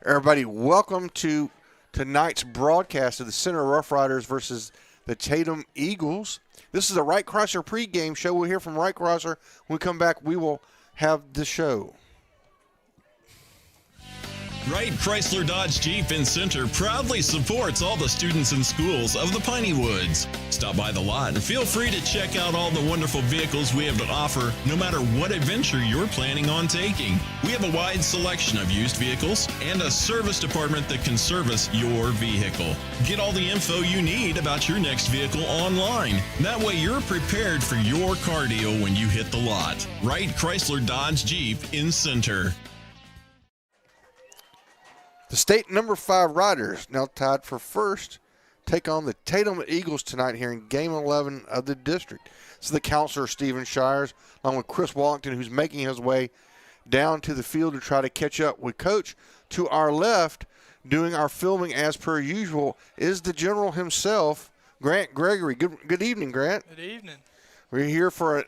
Everybody, welcome to tonight's broadcast of the Center Rough Riders versus the Tatum Eagles. This is a Wright Chrysler pregame show. We'll hear from Wright Chrysler. When we come back, we will have the show. Wright Chrysler Dodge Jeep in Center proudly supports all the students and schools of the Piney Woods. Stop by the lot and feel free to check out all the wonderful vehicles we have to offer, no matter what adventure you're planning on taking. We have a wide selection of used vehicles and a service department that can service your vehicle. Get all the info you need about your next vehicle online. That way you're prepared for your car deal when you hit the lot. Wright Chrysler Dodge Jeep in Center. The state number 5 Riders, now tied for first, take on the Tatum Eagles tonight here in Game 11 of the district. This is the counselor, Stephen Shires, along with Chris Wallington, who's making his way down to the field to try to catch up with Coach. To our left, doing our filming as per usual, is the general himself, Grant Gregory. Good evening, Grant. Good evening. We're here for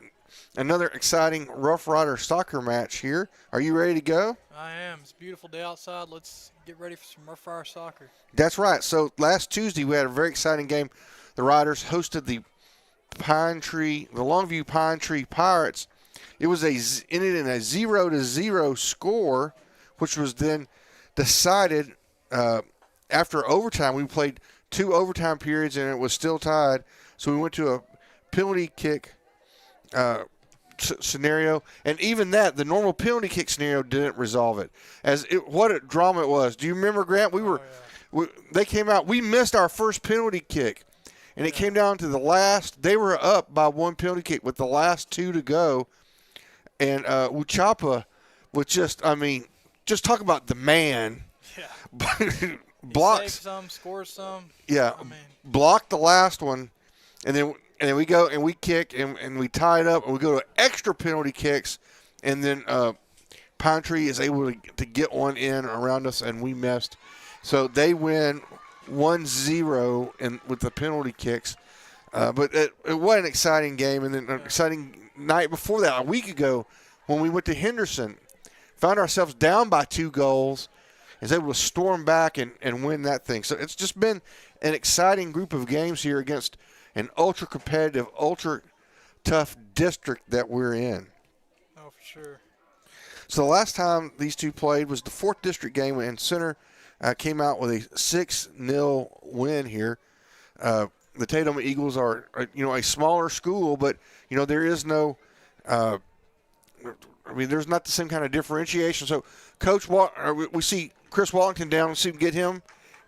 another exciting Rough Rider soccer match here. Are you ready to go? I am. It's a beautiful day outside. Let's get ready for some Rough Rider soccer. That's right. So last Tuesday we had a very exciting game. The Riders hosted the Longview Pine Tree Pirates. It was ended in a 0-0 score, which was then decided after overtime. We played 2 overtime periods and it was still tied. So we went to a penalty kick scenario, and even that, the normal penalty kick scenario didn't resolve it. What a drama it was. Do you remember, Grant? They came out. We missed our first penalty kick, and it came down to the last. They were up by 1 penalty kick with the last 2 to go, and Uchapa was just talk about the man. Yeah. Blocks some, scores some. Yeah, blocked the last one, and then we go and we kick and we tie it up and we go to extra penalty kicks, and then Pine Tree is able to get one in around us and we missed. So they win 1-0 with the penalty kicks. But it was an exciting game, and then an exciting night before that, a week ago, when we went to Henderson, found ourselves down by 2 goals, and was able to storm back and win that thing. So it's just been an exciting group of games here against an ultra-competitive, ultra-tough district that we're in. Oh, for sure. So the last time these two played was the 4th district game, and Center came out with a 6-0 win here. The Tatum Eagles are, a smaller school, but, there is no there's not the same kind of differentiation. So, Coach, we see Chris Wallington down. Let's see if we can get him,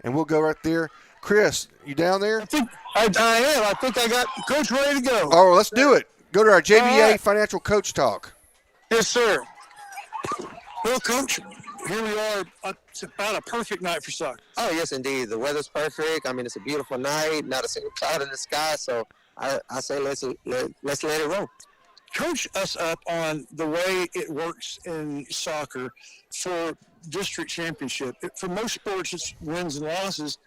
and we'll go right there. Chris, you down there? I think I am. I think I got Coach ready to go. Oh, let's do it. Go to our JBA Financial Coach Talk. Yes, sir. Well, Coach, here we are. It's about a perfect night for soccer. Oh, yes, indeed. The weather's perfect. I mean, it's a beautiful night, not a single cloud in the sky. So I say let's let it roll. Coach us up on the way it works in soccer for district championship. For most sports, it's wins and losses.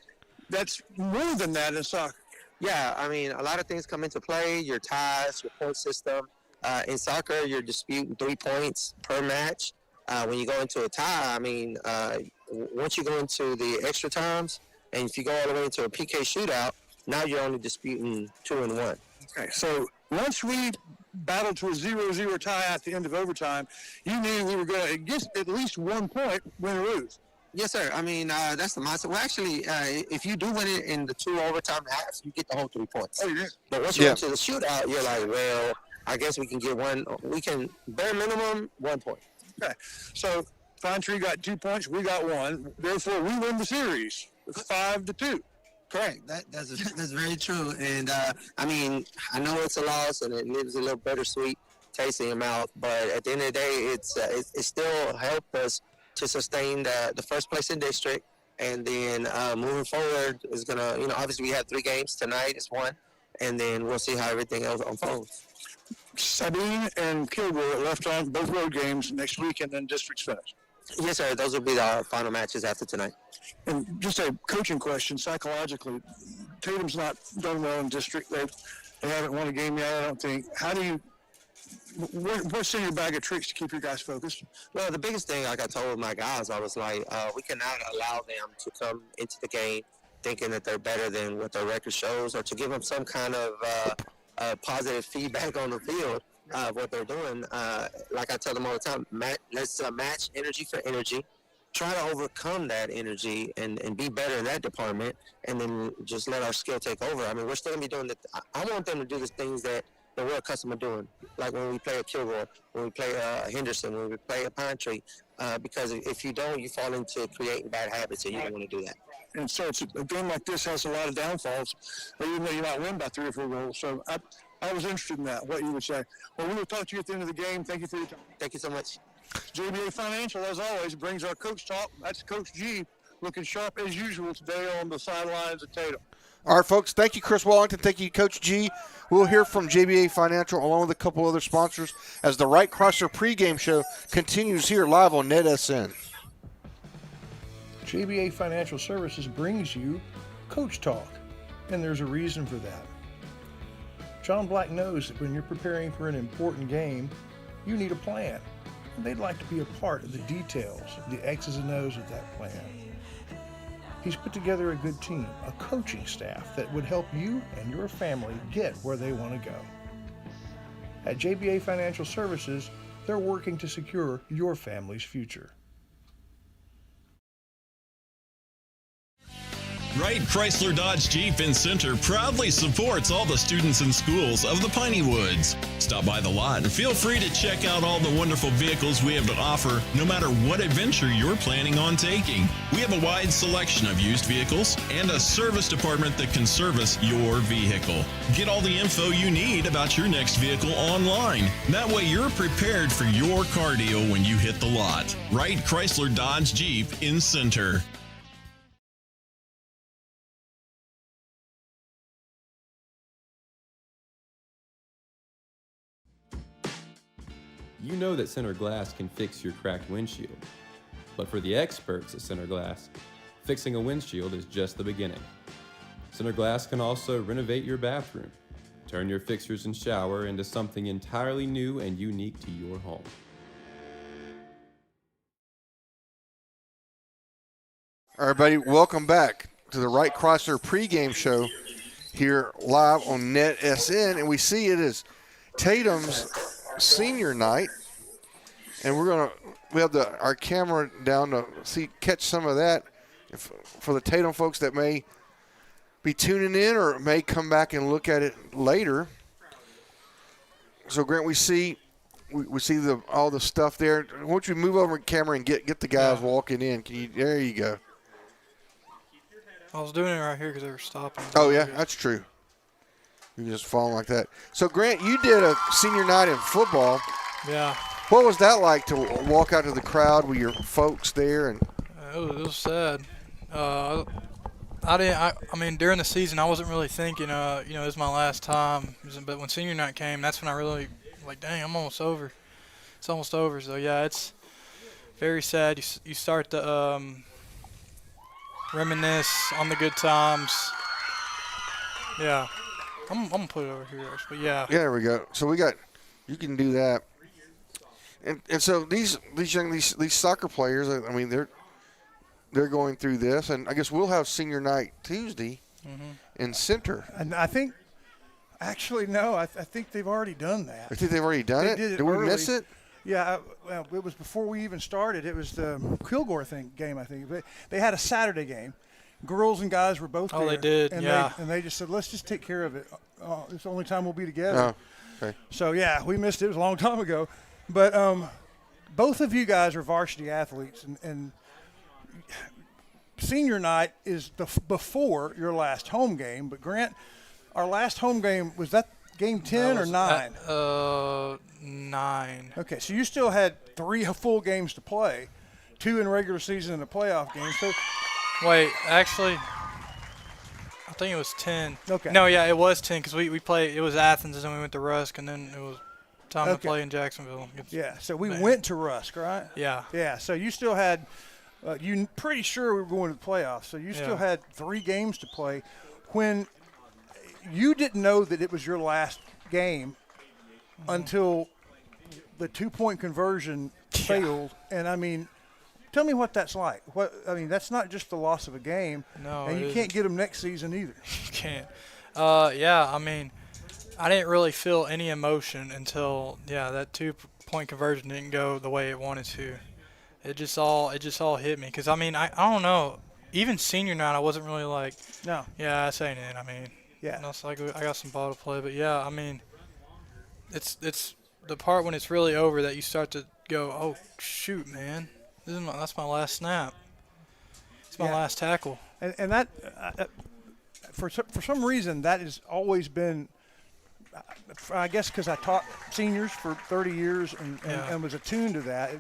That's more than that in soccer. Yeah, I mean, a lot of things come into play. Your ties, your point system. In soccer, you're disputing 3 points per match. When you go into a tie, I mean, once you go into the extra times, and if you go all the way into a PK shootout, now you're only disputing 2 and 1. Okay, so once we battled to a 0-0 tie at the end of overtime, you knew we were going to get at least 1 point, win or lose. Yes, sir. I mean, that's the mindset. Well, actually, if you do win it in the 2 overtime halves, you get the whole 3 points. Oh, you did? But once you get to the shootout, you're like, well, I guess we can get one. We can, bare minimum, 1 point. Okay. So Pine Tree got 2 points. We got 1. Therefore, we win the series 5-2. Correct. That's very true. And, I mean, I know it's a loss, and it leaves a little bittersweet taste in your mouth. But at the end of the day, it still helped us to sustain the first place in district, and then moving forward is gonna, obviously we have 3 games tonight. It's 1, and then we'll see how everything else unfolds. Sabine and Kilgore left on both road games next week, and then district's finished. Yes, sir. Those will be our final matches after tonight. And just a coaching question, psychologically, Tatum's not done well in district. They haven't won a game yet, I don't think. How do you? What's in your bag of tricks to keep your guys focused? Well, the biggest thing, like I told my guys, I was like, we cannot allow them to come into the game thinking that they're better than what their record shows, or to give them some kind of positive feedback on the field of what they're doing. Like I tell them all the time, let's match energy for energy. Try to overcome that energy and be better in that department, and then just let our skill take over. I mean, we're still going to be doing I want them to do the things that we're accustomed to doing, like when we play a Kilgore, when we play a Henderson, when we play a Pine Tree, because if you don't, you fall into creating bad habits, and you don't want to do that. And so it's a game like this has a lot of downfalls, even though you might win by 3 or 4 goals. So I was interested in that, what you would say. Well, we will talk to you at the end of the game. Thank you for your time. Thank you so much. JBA Financial, as always, brings our Coach Talk. That's Coach G, looking sharp as usual today on the sidelines at Tatum. All right, folks. Thank you, Chris Wallington. Thank you, Coach G. We'll hear from JBA Financial along with a couple other sponsors as the Wright Chrysler pregame show continues here live on NETSN. JBA Financial Services brings you Coach Talk, and there's a reason for that. John Black knows that when you're preparing for an important game, you need a plan, and they'd like to be a part of the details, the X's and O's of that plan. He's put together a good team, a coaching staff that would help you and your family get where they want to go. At JBA Financial Services, they're working to secure your family's future. Wright Chrysler Dodge Jeep in Center proudly supports all the students and schools of the Piney Woods. Stop by the lot and feel free to check out all the wonderful vehicles we have to offer, no matter what adventure you're planning on taking. We have a wide selection of used vehicles and a service department that can service your vehicle. Get all the info you need about your next vehicle online. That way you're prepared for your car deal when you hit the lot. Wright Chrysler Dodge Jeep in Center. You know that Center Glass can fix your cracked windshield. But for the experts at Center Glass, fixing a windshield is just the beginning. Center Glass can also renovate your bathroom, turn your fixtures and shower into something entirely new and unique to your home. All right, everybody, welcome back to the Wright Chrysler pregame show here live on NETSN, and we see it is Tatum's senior night, and we have our camera down to catch some of that for the Tatum folks that may be tuning in or may come back and look at it later. So Grant, we see all the stuff there. Why don't you move over the camera and get the guys walking in? There you go. I was doing it right here because they were stopping. Oh yeah, that's true. You can just fall like that. So, Grant, you did a senior night in football. Yeah. What was that like to walk out to the crowd with your folks there? And it was sad. I mean, during the season, I wasn't really thinking, this is my last time. But when senior night came, that's when I really, dang, I'm almost over. It's almost over. So, yeah, it's very sad. You start to reminisce on the good times. Yeah. I'm gonna put it over here, actually. Yeah. Yeah, there we go. So you can do that. And so these soccer players, I mean, they're going through this, and I guess we'll have senior night Tuesday in Center. And I think, actually, no, I think they've already done that. I think they've already done it. Did we early. miss it? Yeah, well, it was before we even started. It was the Kilgore game, I think. They had a Saturday game. Girls and guys were both there. Oh, they did, and yeah. They just said, let's just take care of it. It's the only time we'll be together. Oh, okay. So, yeah, we missed it. It was a long time ago. But both of you guys are varsity athletes, and senior night is before your last home game. But, Grant, our last home game, was that game 10 or 9? 9. Okay, so you still had 3 full games to play, 2 in regular season and a playoff game. So, Wait, actually, I think it was 10. Okay. No, yeah, it was 10 because we played. It was Athens, and then we went to Rusk, and then it was time to play in Jacksonville. yeah, so we went to Rusk, right? Yeah. Yeah, so you still had you pretty sure we were going to the playoffs, so you still had 3 games to play. When you didn't know that it was your last game until the 2-point conversion failed, and I mean, tell me what that's like. That's not just the loss of a game. No, and you can't get them next season either. You can't. Yeah, I mean, I didn't really feel any emotion until that 2-point conversion didn't go the way it wanted to. It just all hit me because I mean I don't know. Even senior night, I wasn't really like, No. yeah, this ain't it. I mean, Yeah. it's like I got some ball to play, but yeah, I mean, it's the part when it's really over that you start to go, oh shoot, man, that's my last snap. It's my last tackle. And that, for some reason, that has always been, I guess because I taught seniors for 30 years and was attuned to that.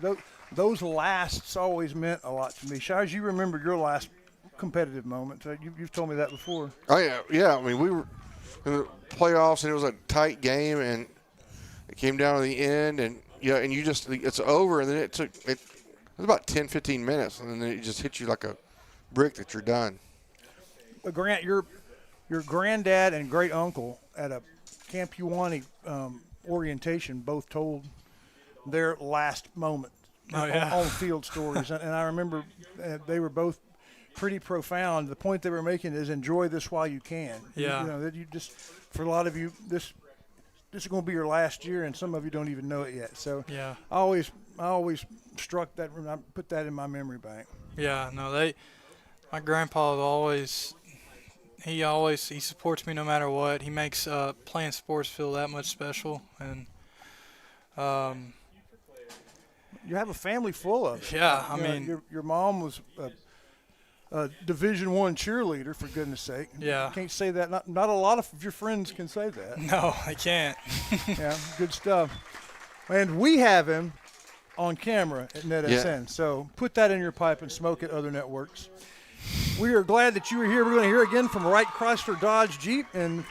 Those lasts always meant a lot to me. Shaz, you remember your last competitive moment. You've told me that before. Oh, yeah. I mean, we were in the playoffs, and it was a tight game, and it came down to the end, and and you just, it's over, and then it was about 10, 15 minutes, and then it just hit you like a brick that you're done. Grant, your granddad and great uncle at a Camp Uwani orientation both told their last moment on field stories, and I remember they were both pretty profound. The point they were making is enjoy this while you can. Yeah. That you just, for a lot of you, this is going to be your last year, and some of you don't even know it yet. So Yeah. I always struck that. I put that in my memory bank. Yeah, no, my grandpa he supports me no matter what. He makes playing sports feel that much special, and You have a family full of it. Yeah, I mean, your mom was a Division I cheerleader, for goodness sake. Yeah. You can't say that. Not a lot of your friends can say that. no, I can't. Yeah, good stuff. And we have him on camera at NETSN. So put that in your pipe and smoke it, other networks. We are glad that you were here. We're going to hear again from Wright Chrysler Dodge Jeep and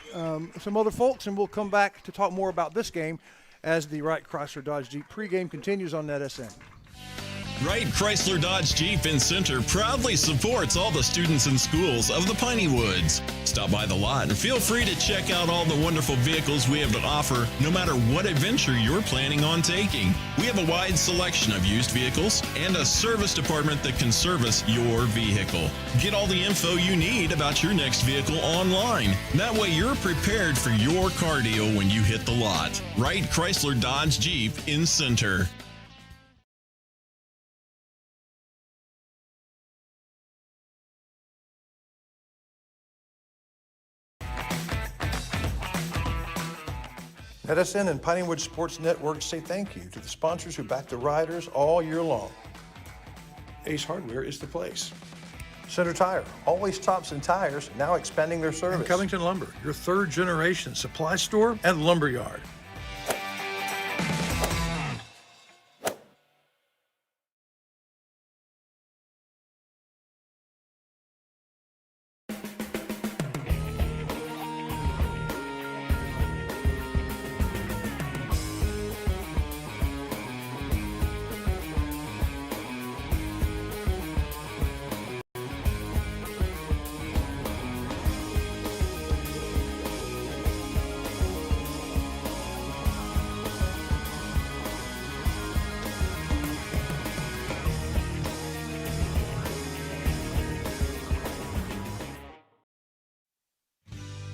some other folks, and we'll come back to talk more about this game as the Wright Chrysler Dodge Jeep pregame continues on NETSN. Wright Chrysler Dodge Jeep in Center proudly supports all the students and schools of the Piney Woods. Stop by the lot and feel free to check out all the wonderful vehicles we have to offer, no matter what adventure you're planning on taking. We have a wide selection of used vehicles and a service department that can service your vehicle. Get all the info you need about your next vehicle online. That way you're prepared for your cardio when you hit the lot. Wright Chrysler Dodge Jeep in Center. NETSN and Pineywood Sports Network say thank you to the sponsors who back the riders all year long. Ace Hardware is the place. Center Tire, always tops and tires, now expanding their service. And Covington Lumber, your third generation supply store and lumberyard.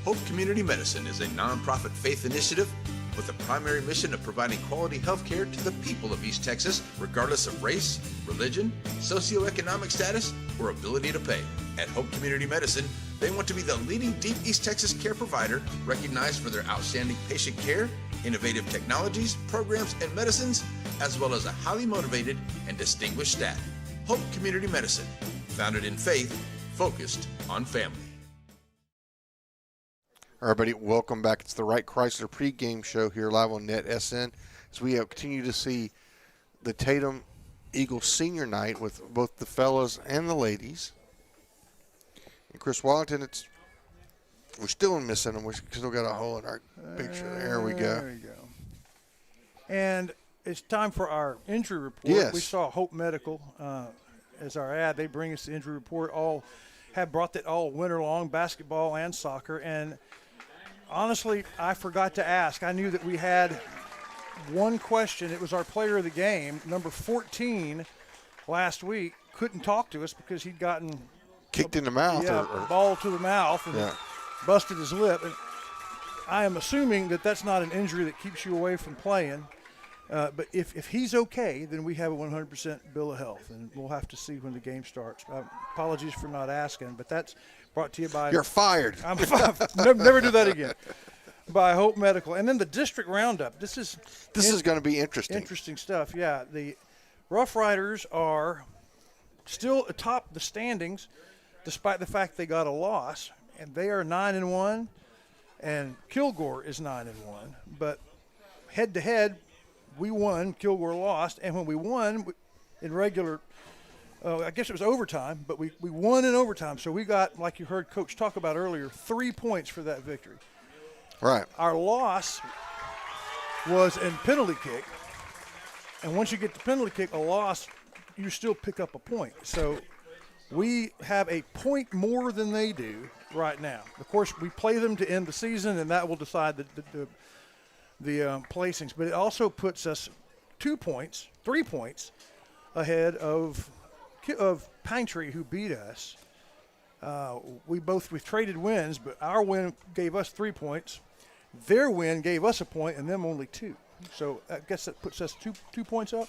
Hope Community Medicine is a nonprofit faith initiative with the primary mission of providing quality health care to the people of East Texas, regardless of race, religion, socioeconomic status, or ability to pay. At Hope Community Medicine, they want to be the leading Deep East Texas care provider, recognized for their outstanding patient care, innovative technologies, programs, and medicines, as well as a highly motivated and distinguished staff. Hope Community Medicine, founded in faith, focused on family. All right, everybody, welcome back. It's the Wright Chrysler pregame show here live on NETSN. As we continue to see the Tatum Eagles senior night with both the fellas and the ladies. And Chris Wallington, we're still missing him. We still got a hole in our picture. There we go. There we go. And it's time for our injury report. Yes. We saw Hope Medical as our ad. They bring us the injury report. Have brought that all winter long, basketball and soccer. And honestly, I forgot to ask. I knew that we had one question. It was our player of the game, number 14, last week. Couldn't talk to us because he'd gotten kicked in the mouth. Yeah, ball to the mouth and busted his lip. And I am assuming that that's not an injury that keeps you away from playing. But if he's okay, then we have a 100% bill of health, and we'll have to see when the game starts. Apologies for not asking, but that's brought to you by – You're fired. Never do that again. By Hope Medical. And then the district roundup. This is going to be interesting. Interesting stuff, yeah. The Rough Riders are still atop the standings despite the fact they got a loss, and they are 9-1, and Kilgore is 9-1. But head-to-head, we won, Kilgore lost, and when we won in regular, I guess it was overtime, but we won in overtime. So we got, like you heard Coach talk about earlier, 3 points for that victory. Right. Our loss was in penalty kick, and once you get the penalty kick, a loss, you still pick up a point. So we have a point more than they do right now. Of course, we play them to end the season, and that will decide the placings. But it also puts us 3 points ahead of Pine Tree, who beat us. We've traded wins, but our win gave us 3 points. Their win gave us a point, and them only 2. So I guess that puts us two points up.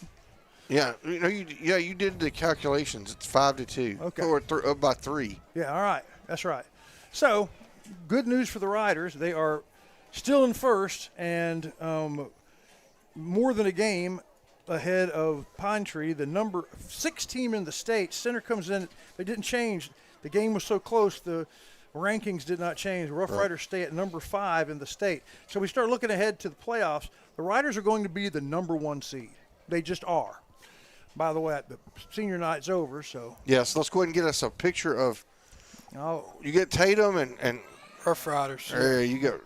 Yeah, you did the calculations. It's 5-2. Okay. Or up by 3. Yeah, all right. That's right. So, good news for the Riders. They are still in first and more than a game ahead of Pine Tree, the number 6 team in the state. Center comes in. They didn't change. The game was so close, the rankings did not change. Rough Riders stay at number 5 in the state. So we start looking ahead to the playoffs. The Riders are going to be the number 1 seed. They just are. By the way, the senior night's over, so. Yes, let's go ahead and get us a picture of you get Tatum and Rough Riders. There you go.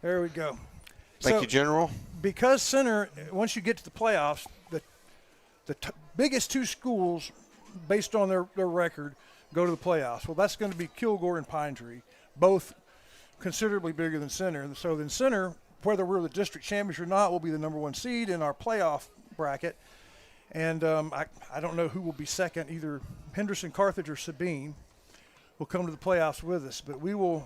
There we go. Thank you, General. Because Center, once you get to the playoffs, the biggest 2 schools, based on their record, go to the playoffs. Well, that's going to be Kilgore and Pine Tree, both considerably bigger than Center. And so then Center, whether we're the district champions or not, will be the number 1 seed in our playoff bracket. And I don't know who will be second. Either Henderson, Carthage, or Sabine will come to the playoffs with us. But we'll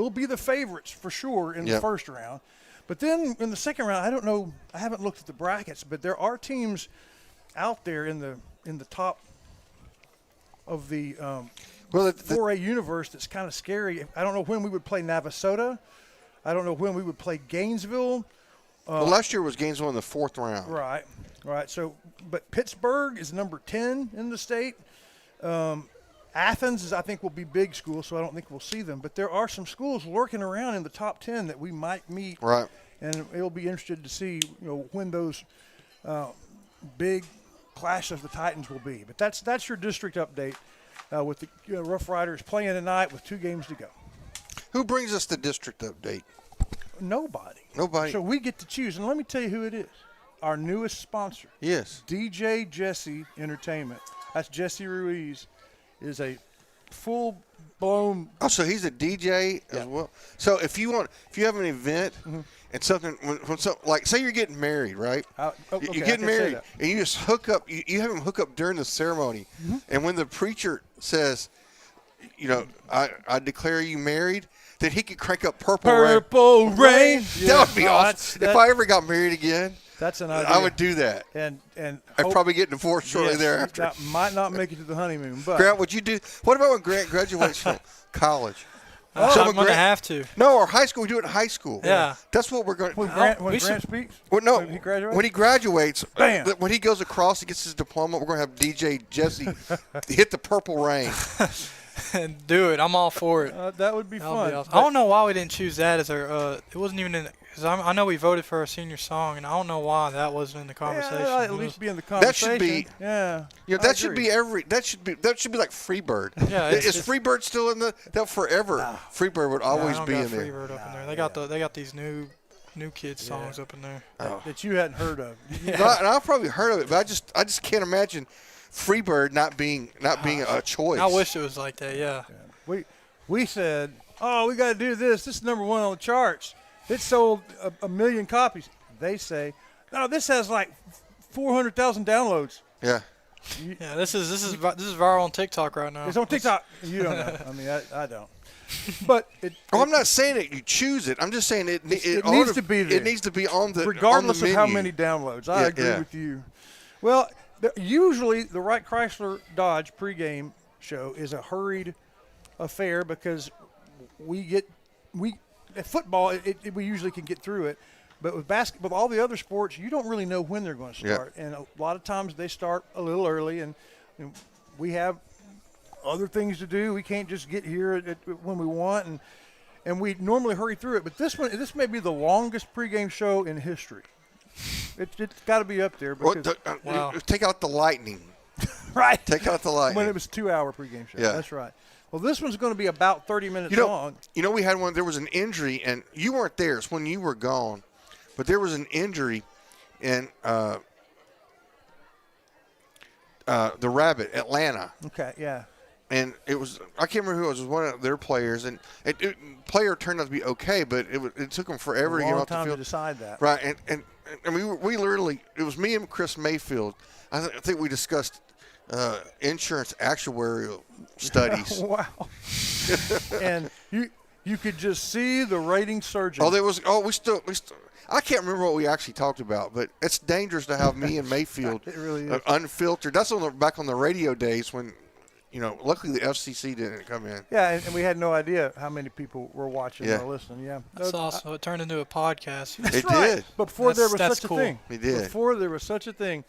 be the favorites for sure in the first round. But then in the second round, I don't know. I haven't looked at the brackets, but there are teams out there in the top of the 4A universe that's kind of scary. I don't know when we would play Navasota. I don't know when we would play Gainesville. Well, last year was Gainesville in the 4th round. Right. So, but Pittsburgh is number 10 in the state. Athens, I think, will be big school, so I don't think we'll see them. But there are some schools lurking around in the top 10 that we might meet. Right. And it'll be interested to see, when those big clash of the Titans will be. But that's your district update with the Rough Riders playing tonight with 2 games to go. Who brings us the district update? Nobody. Nobody. So we get to choose. And let me tell you who it is. Our newest sponsor. Yes. DJ Jesse Entertainment. That's Jesse Ruiz. Is a full-blown. Oh, so he's a DJ as well. So if you have an event and something, like say you're getting married, right? You're getting married and you just hook up. You have them hook up during the ceremony, and when the preacher says, I declare you married, that he could crank up Purple Rain. Purple Rain. That would be awesome. If I ever got married again, that's an idea. I would do that. And I'd probably get divorced shortly thereafter. That might not make it to the honeymoon. But Grant, would you do? What about when Grant graduates from college? I'm going to have to. No, or high school. We do it in high school. Yeah. That's what we're going to. When Grant speaks? Well, no. When he graduates? When he graduates, Bam. When he goes across, he gets his diploma, we're going to have DJ Jesse hit the Purple Rain. And do it. I'm all for it. That would be fun. Be awesome. I don't know why we didn't choose that as our. It wasn't even in. Because I know we voted for our senior song, and I don't know why that wasn't in the conversation. Yeah, at least be in the conversation. That should be. Yeah. You know, that should be That should be like Freebird. Yeah. Is Freebird still in the? That forever. No. Freebird would always be in there. Freebird up in there. They got these new kids songs up in there that you hadn't heard of. And I've probably heard of it, but I just can't imagine Freebird not being a choice. I wish it was like that. Yeah. We said, oh, we got to do this. This is number 1 on the charts. It sold a million copies. They say, no, this has like 400,000 downloads. Yeah. Yeah, this is viral on TikTok right now. It's on TikTok. You don't know. I mean, I don't. But I'm not saying that you choose it. I'm just saying it needs to be there. It needs to be on the regardless on the of how many downloads. I agree with you. Well, usually the Wright Chrysler Dodge pregame show is a hurried affair because at football we usually can get through it, but with all the other sports, you don't really know when they're going to start, and a lot of times they start a little early, and we have other things to do. We can't just get here when we want, and we normally hurry through it. But this may be the longest pregame show in history. It's got to be up there because take out the lightning. Right. Take out the lightning. When it was a 2-hour pregame show. Yeah. That's right. Well, this one's going to be about 30 minutes long. You know, we had one. There was an injury, and you weren't there. It's when you were gone. But there was an injury in the Rabbit, Atlanta. Okay, yeah. And it was – I can't remember who it was. It was one of their players. And player turned out to be okay, but it took them forever to get off the field. To decide that. Right. And we literally – it was me and Chris Mayfield. I think we discussed insurance actuarial studies. Wow. And you could just see the rating surging. We still I can't remember what we actually talked about, but it's dangerous to have me and Mayfield it really is. Unfiltered. That's back on the radio days when, luckily the FCC didn't come in. Yeah, and we had no idea how many people were watching or listening. Yeah, that's awesome. It turned into a podcast. It did. But before there was such a thing, it did. Before there was such a thing,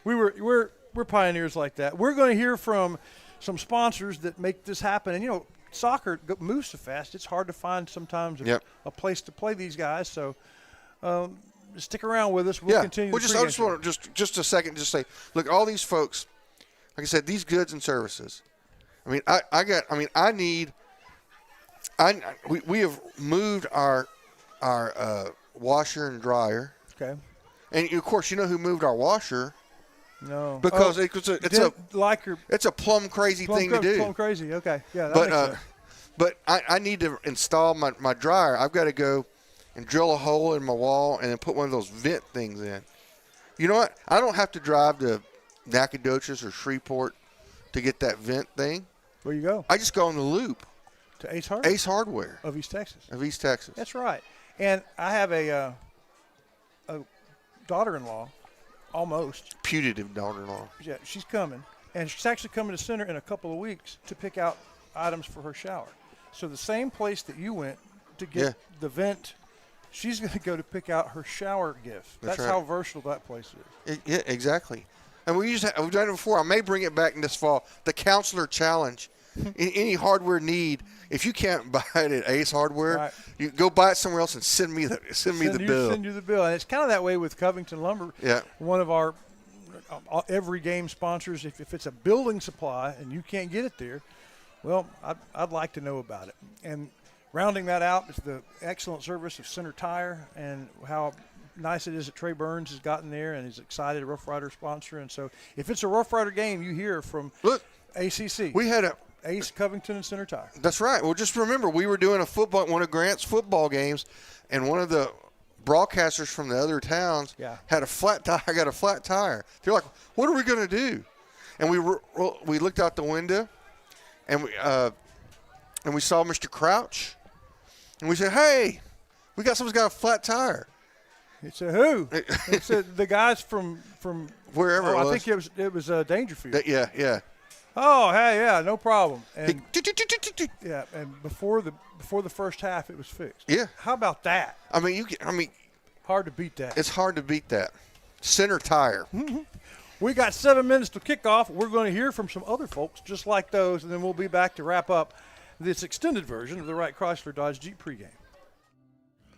we're pioneers like that. We're going to hear from some sponsors that make this happen, and soccer moves so fast. It's hard to find sometimes a place to play these guys. So. Stick around with us. We'll continue. I just want to just a second just say, look, all these folks, like I said, these goods and services. I mean, we have moved our washer and dryer. Okay. And of course, you know who moved our washer? No. Because it's a plumb crazy thing to do. Plumb crazy. Okay. Yeah. That makes sense. But I need to install my dryer. I've got to go and drill a hole in my wall and then put one of those vent things in. You know what? I don't have to drive to Nacogdoches or Shreveport to get that vent thing. Where you go? I just go on the loop. To Ace Hardware? Ace Hardware. Of East Texas. That's right. And I have a daughter-in-law, almost. Putative daughter-in-law. Yeah, she's coming. And she's actually coming to Center in a couple of weeks to pick out items for her shower. So the same place that you went to get the vent, she's going to go to pick out her shower gift. That's right. How versatile that place is. Yeah, exactly. And we've done it before. I may bring it back in this fall. The Counselor Challenge. Any hardware need, if you can't buy it at Ace Hardware, you go buy it somewhere else and send me the bill. Send you the bill. And it's kind of that way with Covington Lumber. Yeah. One of our every game sponsors. If it's a building supply and you can't get it there, well, I'd like to know about it. And rounding that out is the excellent service of Center Tire and how nice it is that Trey Burns has gotten there and is excited, a Rough Rider sponsor. And so if it's a Rough Rider game, you hear from ACC. We had Ace, Covington, and Center Tire. That's right. Well, just remember, we were doing one of Grant's football games, and one of the broadcasters from the other towns had a flat tire. I got a flat tire. They're like, what are we going to do? And we looked out the window, and we saw Mr. Crouch. And we said, hey, someone's got a flat tire. He said, who? He said, the guys from Wherever it was. I think it was Dangerfield. Yeah. Oh, hey, yeah, no problem. And yeah, and before the first half, it was fixed. Yeah. How about that? I mean, Hard to beat that. it's hard to beat that. Center tire. We got 7 minutes to kick off. We're going to hear from some other folks just like those, and then we'll be back to wrap up this extended version of the Wright Chrysler Dodge Jeep pregame.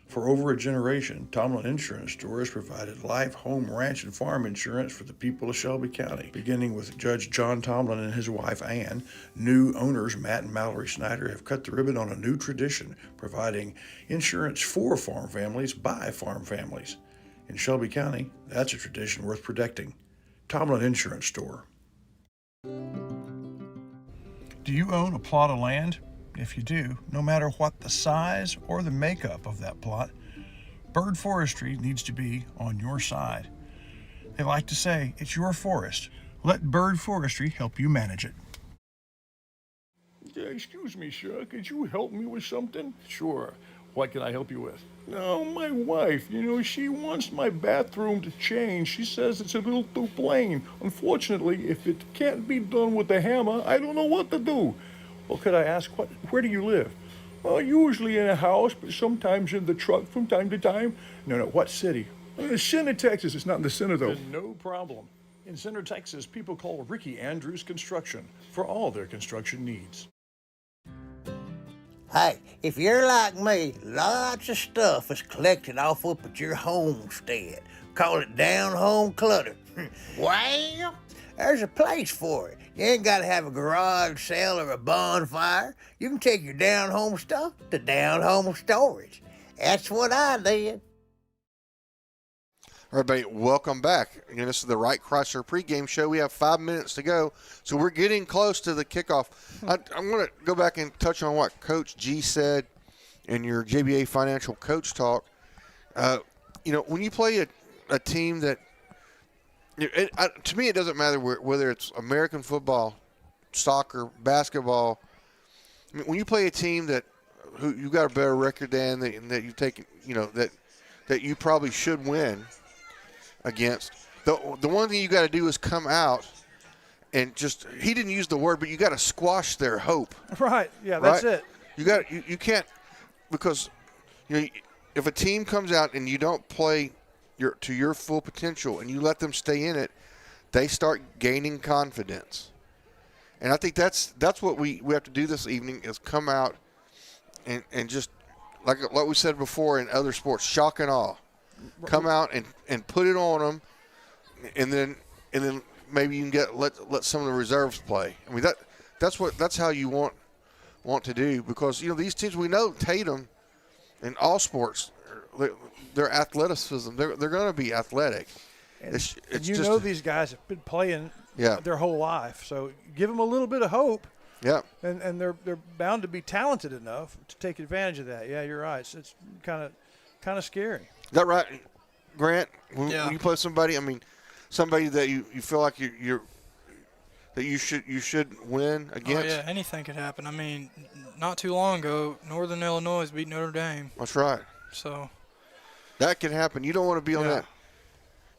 For over a generation, Tomlin Insurance Store has provided life, home, ranch, and farm insurance for the people of Shelby County. Beginning with Judge John Tomlin and his wife Ann, new owners Matt and Mallory Snyder have cut the ribbon on a new tradition, providing insurance for farm families by farm families. In Shelby County, that's a tradition worth protecting. Tomlin Insurance Store. Do you own a plot of land? If you do, no matter what the size or the makeup of that plot, Bird Forestry needs to be on your side. They like to say, it's your forest. Let Bird Forestry help you manage it. Excuse me, sir, could you help me with something? Sure. What can I help you with? No, my wife, she wants my bathroom to change. She says it's a little too plain. Unfortunately, if it can't be done with a hammer, I don't know what to do. Well, could I ask, where do you live? Well, usually in a house, but sometimes in the truck from time to time. No, what city? In the center, Texas. It's not in the center, though. No problem. In Center, Texas, people call Ricky Andrews Construction for all their construction needs. Hey, if you're like me, lots of stuff is collected off up at your homestead. Call it down home clutter. Well, there's a place for it. You ain't got to have a garage sale or a bonfire. You can take your down home stuff to down home storage. That's what I did. All right, everybody, welcome back. This is the Wright Chrysler pregame show. We have 5 minutes to go, so we're getting close to the kickoff. I'm going to go back and touch on what Coach G said in your JBA Financial Coach Talk. When you play a team that, to me, it doesn't matter whether it's American football, soccer, basketball. I mean, when you play a team who you got a better record than that you take, that you probably should win against. The one thing you got to do is come out and he didn't use the word, but you got to squash their hope. Right. Yeah, that's right? it. You can't, because if a team comes out and you don't play to your full potential and you let them stay in it, they start gaining confidence. And I think that's what we have to do this evening is come out and just like we said before in other sports, shock and awe. Come out and put it on them, and then maybe you can let some of the reserves play. I mean that's how you want to do, because these teams, we know Tatum in all sports, their athleticism, they're going to be athletic. It's these guys have been playing their whole life, so give them a little bit of hope. Yeah, and they're bound to be talented enough to take advantage of that. Yeah, you're right. It's kind of scary. Is that right, Grant? When you play somebody, I mean, somebody that you feel like you should win against. Oh yeah, anything could happen. I mean, not too long ago, Northern Illinois beat Notre Dame. That's right. So that can happen. You don't want to be on that.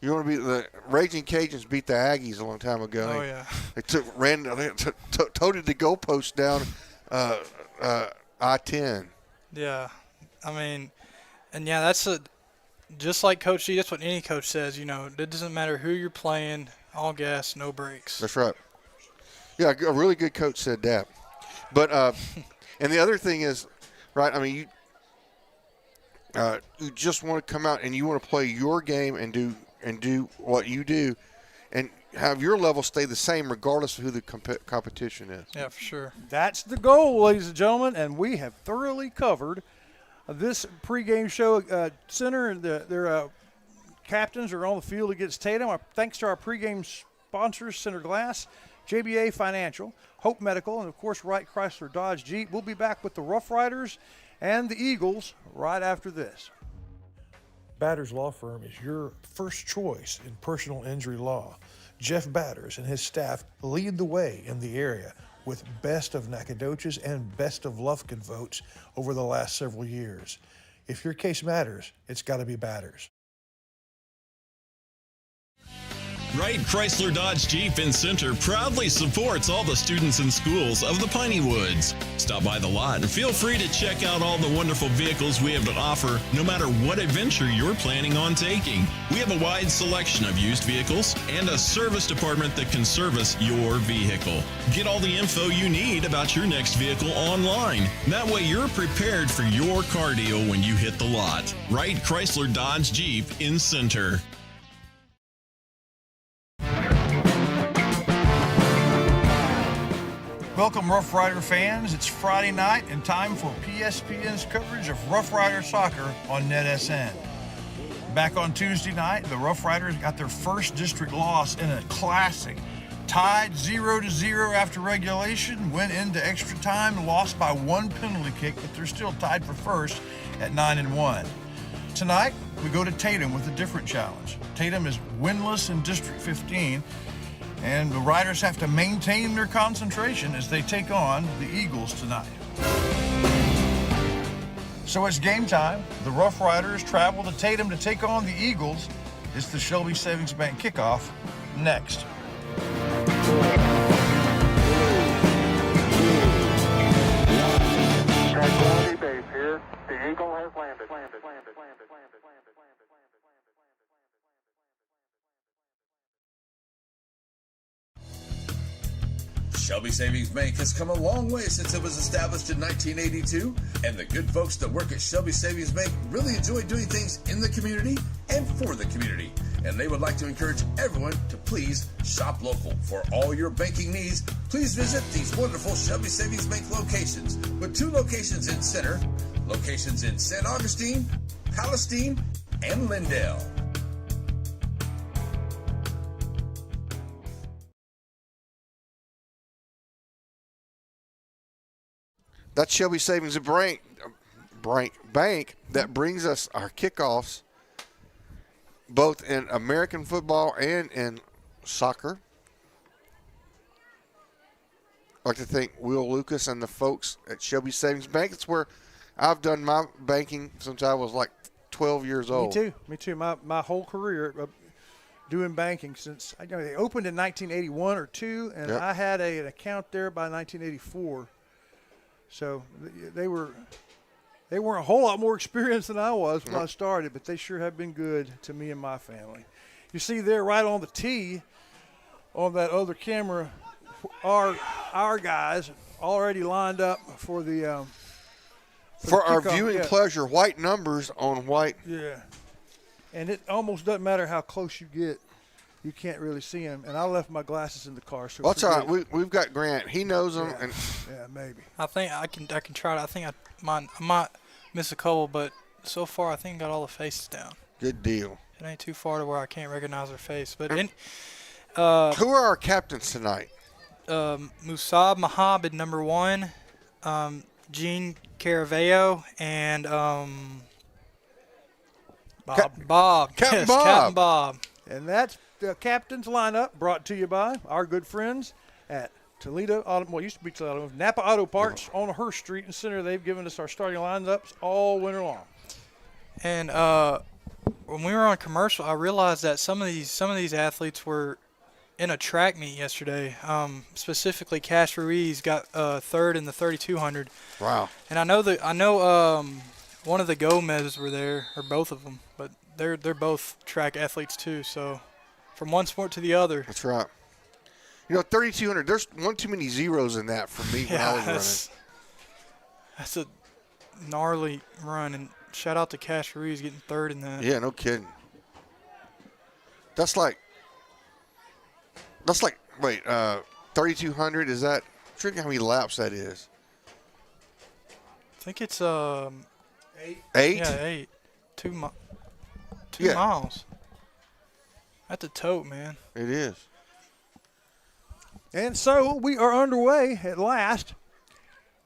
You want to be the Raging Cajuns beat the Aggies a long time ago. Oh yeah. They toted the goalpost down I-10. Yeah, I mean, and that's just like Coach G. That's what any coach says. It doesn't matter who you're playing. All gas, no brakes. That's right. Yeah, a really good coach said that. But and the other thing is, right? I mean, you just want to come out and you want to play your game and do what you do, and have your level stay the same regardless of who the competition is. Yeah, for sure. That's the goal, ladies and gentlemen, and we have thoroughly covered this pregame show. Center and their captains are on the field against Tatum. Thanks to our pregame sponsors, Center Glass, JBA Financial, Hope Medical, and, of course, Wright Chrysler Dodge Jeep. We'll be back with the Rough Riders and the Eagles right after this. Batters Law Firm is your first choice in personal injury law. Jeff Batters and his staff lead the way in the area with Best of Nacogdoches and Best of Lufkin votes over the last several years. If your case matters, it's got to be Batters. Wright Chrysler Dodge Jeep in Center proudly supports all the students and schools of the Piney Woods. Stop by the lot and feel free to check out all the wonderful vehicles we have to offer, no matter what adventure you're planning on taking. We have a wide selection of used vehicles and a service department that can service your vehicle. Get all the info you need about your next vehicle online. That way you're prepared for your car deal when you hit the lot. Wright Chrysler Dodge Jeep in Center. Welcome, Rough Rider fans. It's Friday night and time for PSPN's coverage of Rough Rider soccer on NETSN. Back on Tuesday night, the Rough Riders got their first district loss in a classic. Tied 0-0 after regulation, went into extra time, lost by one penalty kick, but they're still tied for first at 9-1. Tonight, we go to Tatum with a different challenge. Tatum is winless in District 15, and the Riders have to maintain their concentration as they take on the Eagles tonight. So it's game time. The Rough Riders travel to Tatum to take on the Eagles. It's the Shelby Savings Bank kickoff next. Tranquility Base here. The Eagle has landed. Shelby Savings Bank has come a long way since it was established in 1982, and the good folks that work at Shelby Savings Bank really enjoy doing things in the community and for the community. And they would like to encourage everyone to please shop local. For all your banking needs, please visit these wonderful Shelby Savings Bank locations, with 2 locations in Center, locations in St. Augustine, Palestine, and Lindale. That's Shelby Savings Bank that brings us our kickoffs, both in American football and in soccer. I'd like to thank Will Lucas and the folks at Shelby Savings Bank. It's where I've done my banking since I was like 12 years old. Me too. My whole career doing banking since they opened in 1981 or 2, and I had an account there by 1984. So they weren't a whole lot more experienced than I was when I started, but they sure have been good to me and my family. You see there right on the tee on that other camera our guys already lined up for the for our kickoff. viewing pleasure, white numbers on white. Yeah. And it almost doesn't matter how close you get. You can't really see them. And I left my glasses in the car. So that's all right. We've got Grant. He knows them. Yeah, yeah, maybe. I think I can try it. I think I might miss a couple, but so far I think I got all the faces down. Good deal. It ain't too far to where I can't recognize their face. But who are our captains tonight? Musab Mahab at number 1, Gene Caraveo, and Bob. Captain Bob. And that's the captain's lineup brought to you by our good friends at Toledo Auto. Well, it used to be Toledo. Napa Auto Parts on Hurst Street in Center. They've given us our starting lineups all winter long. And when we were on commercial, I realized that some of these athletes were in a track meet yesterday. Specifically, Cash Ruiz got third in the 3200. Wow. And I know one of the Gomez were there, or both of them, but they're both track athletes too. So from one sport to the other. That's right. 3200. There's one too many zeros in that for me when I was running. That's a gnarly run, and shout out to Cash Ruiz getting third in that. Yeah, no kidding. That's like wait, 3200 is that? I'm trying to think how many laps that is. I think it's 8. Yeah, 8. 2 miles. That's a tote, man. It is. And so we are underway at last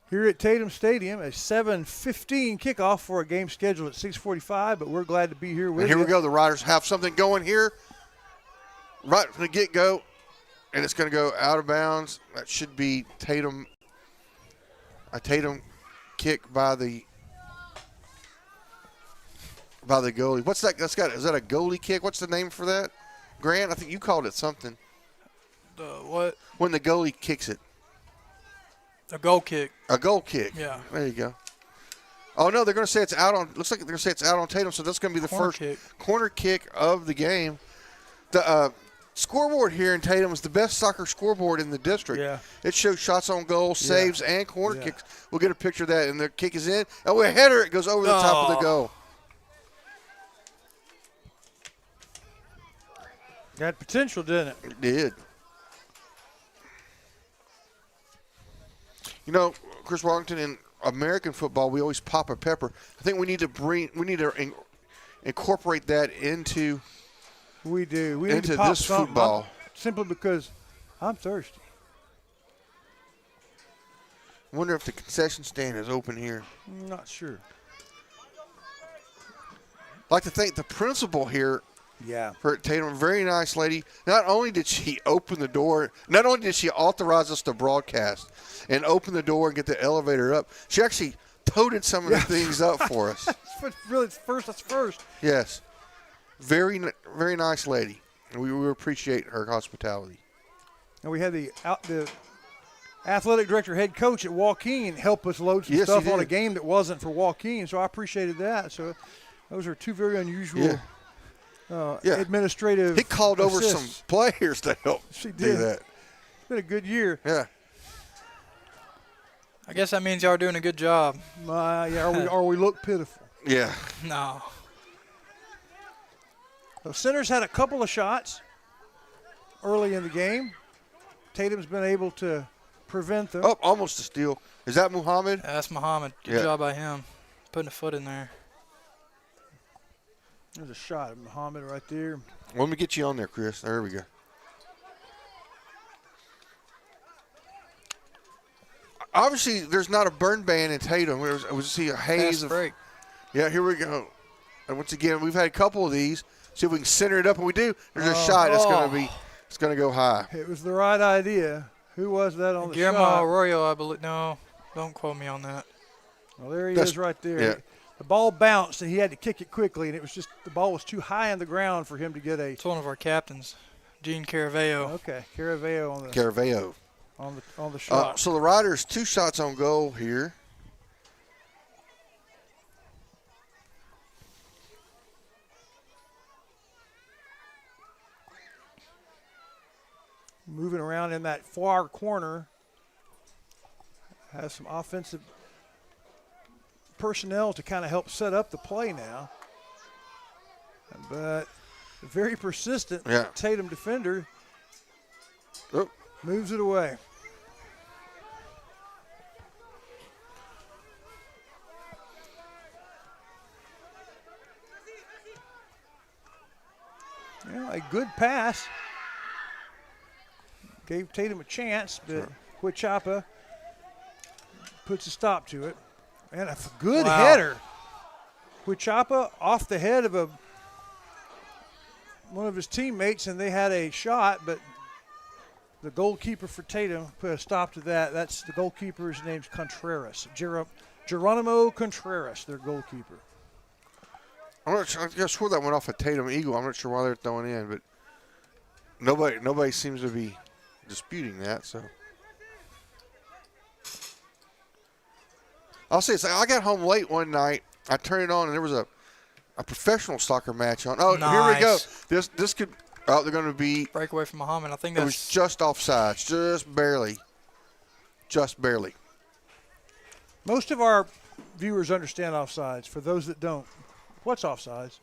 here at Tatum Stadium, a 7:15 kickoff for a game scheduled at 6:45. But we're glad to be here with you. And here we go. The Riders have something going here right from the get-go. and it's going to go out of bounds. That should be Tatum. A Tatum kick by the goalie. What's that? Is that a goalie kick? What's the name for that? Grant, I think you called it something. What? When the goalie kicks it. A goal kick. A goal kick. Yeah. There you go. Oh no, they're going to say it's out on. Looks like they're going to say it's out on Tatum. So that's going to be the first corner kick of the game. The scoreboard here in Tatum is the best soccer scoreboard in the district. Yeah. It shows shots on goal, saves, and corner kicks. We'll get a picture of that, and the kick is in. Oh, a header! It goes over the top of the goal. Got potential, didn't it? It did. You know, Chris Wellington, in American football, we always pop a pepper. I think we need to incorporate that into. We do. We need into to pop this something. football. Simply because I'm thirsty. I wonder if the concession stand is open here. I'm not sure. I'd like to thank the principal here. Yeah. For Tatum, very nice lady. Not only did she open the door, not only did she authorize us to broadcast and open the door and get the elevator up, she actually toted some of the things up for us. Really, that's first. Yes. Very, very nice lady. And we appreciate her hospitality. And we had the athletic director, head coach at Joaquin help us load some stuff on a game that wasn't for Joaquin, so I appreciated that. So those are two very unusual administrative He called over assists. some players to help do that. It's been a good year. Yeah. I guess that means y'all are doing a good job. Or we look pitiful. Yeah. No. The Centers had a couple of shots early in the game. Tatum's been able to prevent them. Oh, almost a steal. Is that Muhammad? Yeah, that's Muhammad. Good job by him. Putting a foot in there. There's a shot of Muhammad right there. Let me get you on there, Chris. There we go. Obviously, there's not a burn ban in Tatum. We see a haze of break. Yeah, here we go. And once again, we've had a couple of these. See if we can center it up, and we do. There's a shot. It's going to go high. It was the right idea. Who was that on the Guillermo shot? Arroyo, I believe. No, don't quote me on that. Well, there he is right there. Yeah. The ball bounced, and he had to kick it quickly, and it was just the ball was too high on the ground for him to get a. It's one of our captains, Gene Caraveo. Okay, Caraveo on the. Caraveo. On the shot. So the Riders 2 shots on goal here. Moving around in that far corner. Has some offensive personnel to kind of help set up the play now. But a very persistent Tatum defender moves it away. Yeah, a good pass. Gave Tatum a chance, but Huichapa puts a stop to it. And a good header. Huichapa off the head of one of his teammates, and they had a shot, but the goalkeeper for Tatum put a stop to that. That's the goalkeeper. His name's Contreras. Geronimo Contreras, their goalkeeper. I'm not sure, I swore that went off a Tatum Eagle. I'm not sure why they're throwing in, but nobody seems to be disputing that. So I'll say, I got home late one night. I turned it on, and there was a professional soccer match on. Oh, nice. Here we go. This could. Oh, they're going to be breakaway from Muhammad. I think it was just offsides, just barely. Most of our viewers understand offsides. For those that don't, what's offsides?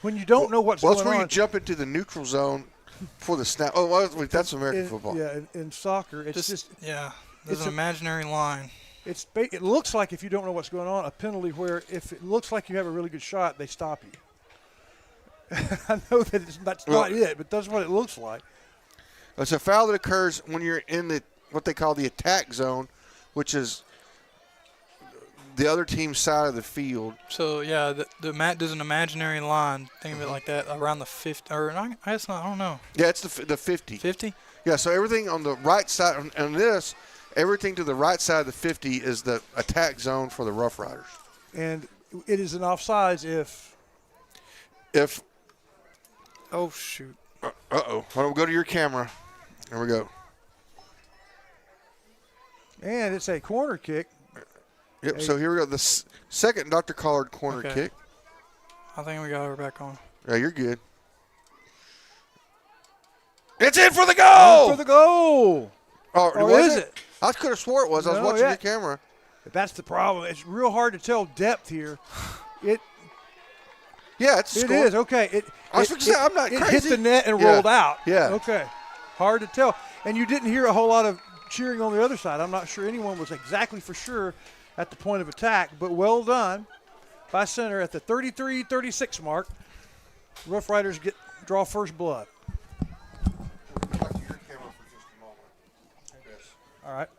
When you don't know what's going on. Well, it's where you jump into the neutral zone for the snap. Oh, well, that's American football. Yeah, in soccer, it's just there's an imaginary line. It looks like, if you don't know what's going on, a penalty where if it looks like you have a really good shot, they stop you. I know that that's not it, but that's what it looks like. It's a foul that occurs when you're in what they call the attack zone, which is the other team's side of the field. So yeah, there's an imaginary line. Think of it like that around the 50, or I guess not. I don't know. Yeah, it's the 50. 50. Yeah, so everything on the right side on this, everything to the right side of the 50 is the attack zone for the Rough Riders. And it is an offsides if Oh shoot. Uh-oh. Hold on, go to your camera. There we go. and it's a corner kick. Yep, so here we go. The second Dr. Collard corner Okay. kick. I think we got her back on. Yeah, you're good. It's in for the goal! For the goal. Oh, Or was is it? I could have swore it was. I was No, watching yeah. your camera. That's the problem. It's real hard to tell depth here. It Yeah, it's scored. is okay. I was gonna say, I'm not it crazy. hit the net and Yeah. rolled out. Yeah. Okay. Hard to tell. And you didn't hear a whole lot of cheering on the other side. I'm not sure anyone was exactly for sure at the point of attack, but well done by center at the 33-36 mark. Rough Riders draw first blood. Back to your camera for just a moment. Yes. All right.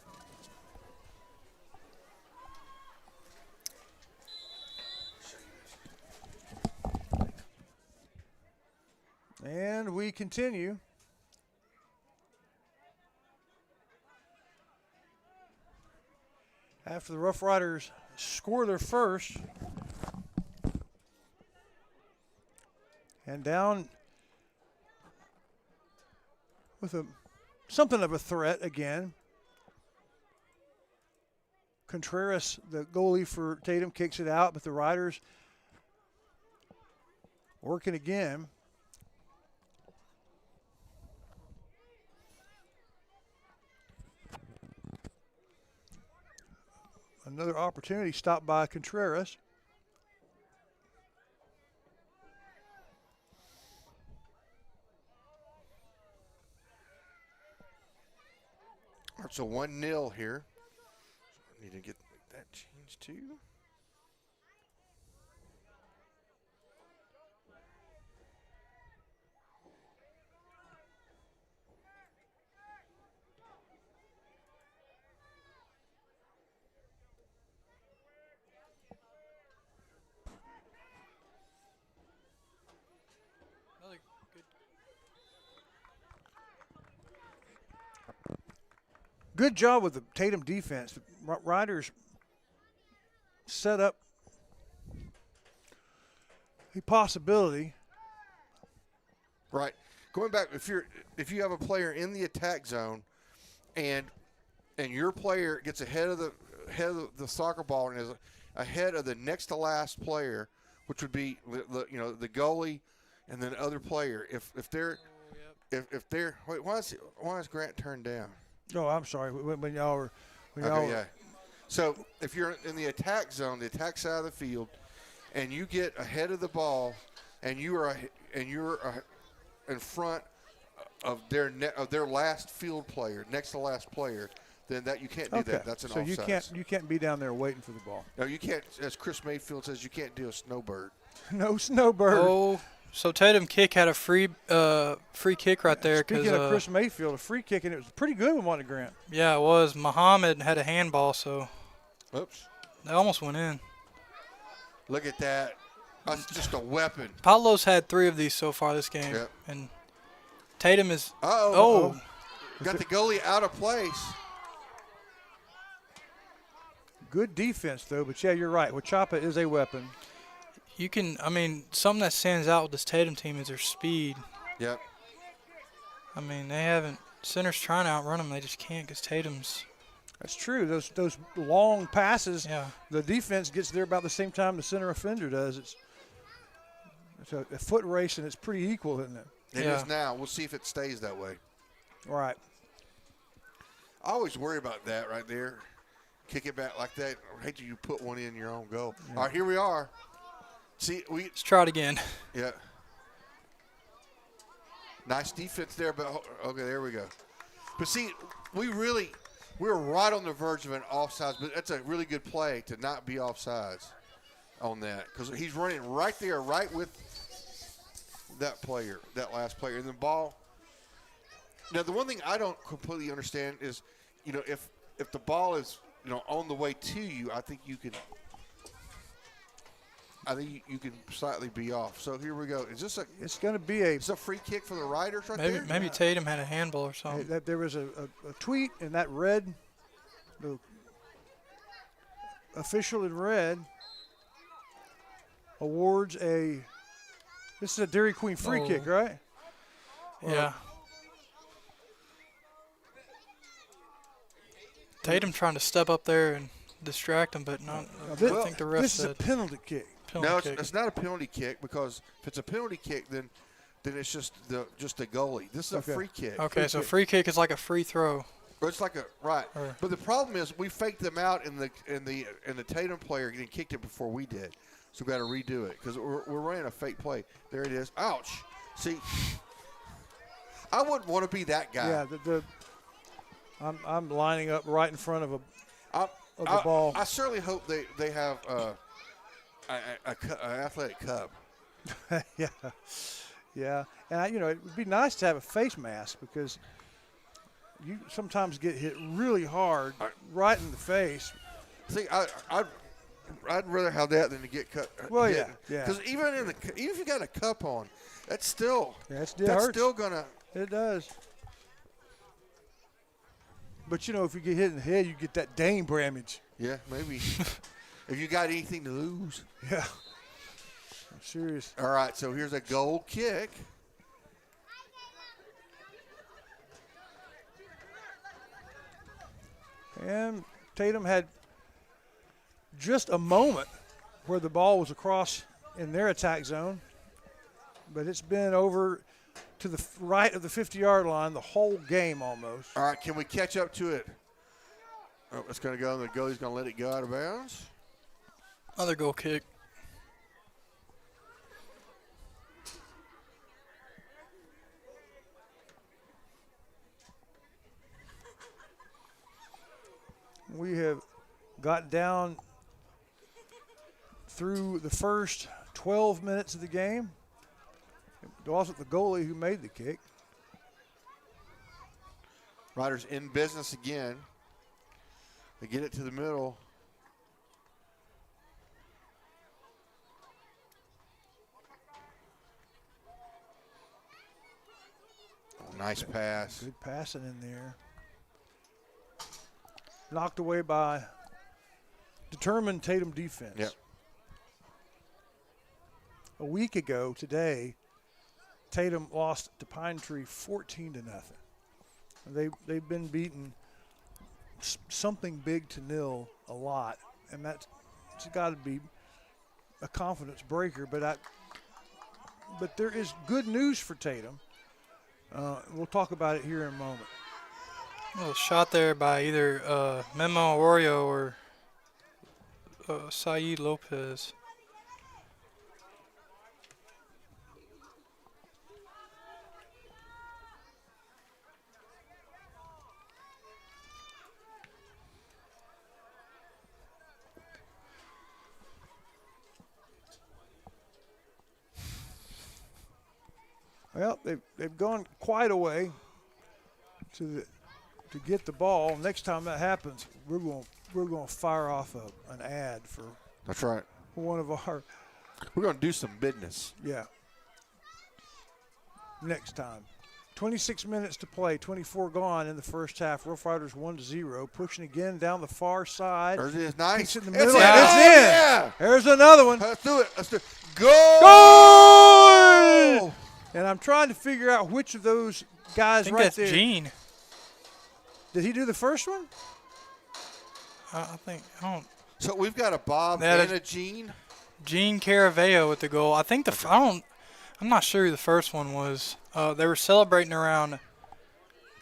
And we continue. After the Rough Riders score their first, and down with something of a threat again. Contreras, the goalie for Tatum, kicks it out, but the Riders working again. Another opportunity stopped by Contreras. It's a 1-0 here. So I need to get that changed too. Good job with the Tatum defense. The Riders set up a possibility. Right. Going back, if you have a player in the attack zone, and your player gets ahead of the soccer ball and is ahead of the next to last player, which would be the goalie, and then other player. If they're wait, why is Grant turned down? Oh, I'm sorry. When y'all were. Yeah. So if you're in the attack zone, the attack side of the field, and you get ahead of the ball, and you're in front of their last field player, next to last player, then that you can't do that. That's an offside. So you can't be down there waiting for the ball. No, you can't. As Chris Mayfield says, you can't do a snowbird. No snowbird. Oh, so Tatum kick had a free kick right there. Speaking of Chris Mayfield, a free kick, and it was a pretty good one, wasn't it, Grant? Yeah, it was. Muhammad had a handball, so. Oops. They almost went in. Look at that. That's just a weapon. Paulo's had 3 of these so far this game. Yep. And Tatum is. Oh. Got the goalie out of place. Good defense, though, but yeah, you're right. Wachapa is a weapon. You can, something that stands out with this Tatum team is their speed. Yep. They haven't. Center's trying to outrun them. They just can't because Tatum's. That's true. Those long passes, Yeah. the defense gets there about the same time the center offender does. It's a foot race, and it's pretty equal, isn't it? It is now. We'll see if it stays that way. All right. I always worry about that right there. Kick it back like that. I hate you put one in your own goal. Yeah. All right, here we are. See, Let's try it again. Yeah. Nice defense there, but okay, there we go. But see, we were right on the verge of an offsides, but that's a really good play to not be offsides on that because he's running right there, right with that player, that last player, and the ball. Now, the one thing I don't completely understand is, if the ball is on the way to you, I think you can I think you can slightly be off. So here we go. Is this a? It's going to be a. It's a free kick for the Riders right Maybe there. maybe Tatum had a handball or something. That there was a tweet in that red, the official in red awards a. This is a Dairy Queen free kick, right? Yeah. Tatum trying to step up there and distract him, but not. I think the ref this said is a penalty kick. No, it's not a penalty kick, because if it's a penalty kick, then it's just the goalie. This is a free kick. Okay, so free kick is like a free throw. But it's like a right. But the problem is we faked them out, and the Tatum player getting kicked it before we did, so we got to redo it because we're running a fake play. There it is. Ouch! See, I wouldn't want to be that guy. Yeah, I'm lining up right in front of the ball. I certainly hope they have an athletic cub. Yeah, and it would be nice to have a face mask because you sometimes get hit really hard right in the face. See, I'd rather have that than to get cut. Well, yeah. Because even if you got a cup on, that's still hurts. Still gonna. It does. But if you get hit in the head, you get that Dane damage. Yeah, maybe. If you got anything to lose. Yeah. I'm serious. All right, so here's a goal kick. And Tatum had just a moment where the ball was across in their attack zone, but it's been over to the right of the 50-yard line the whole game almost. All right, can we catch up to it? Oh, it's going to go, and the goalie's going to let it go out of bounds. Another goal kick. We have got down through the first 12 minutes of the game. It wasn't the goalie who made the kick. Riders in business again. They get it to the middle. Oh, nice pass. Good passing in there. Knocked away by determined Tatum defense. Yep. A week ago today, Tatum lost to Pine Tree 14-0. They've been beaten something big to nil a lot, and it's got to be a confidence breaker. But there is good news for Tatum. We'll talk about it here in a moment. A little shot there by either Memo Aurora or Saeed Lopez. Well, they've gone quite a way to get the ball. Next time that happens, we're going to fire off an ad for. That's right. One of our. We're going to do some business. Yeah. Next time. 26 minutes to play, 24 gone in the first half. Rough Riders 1-0, pushing again down the far side. There's it. Nice. It's in the middle. It's in. Yeah. There's another one. Let's do it. Goal! Goal! And I'm trying to figure out which of those guys I think right that's there. Gene. Did he do the first one? I don't. So we've got a Bob and a Gene. Gene Caraveo with the goal. I think I'm not sure who the first one was. They were celebrating around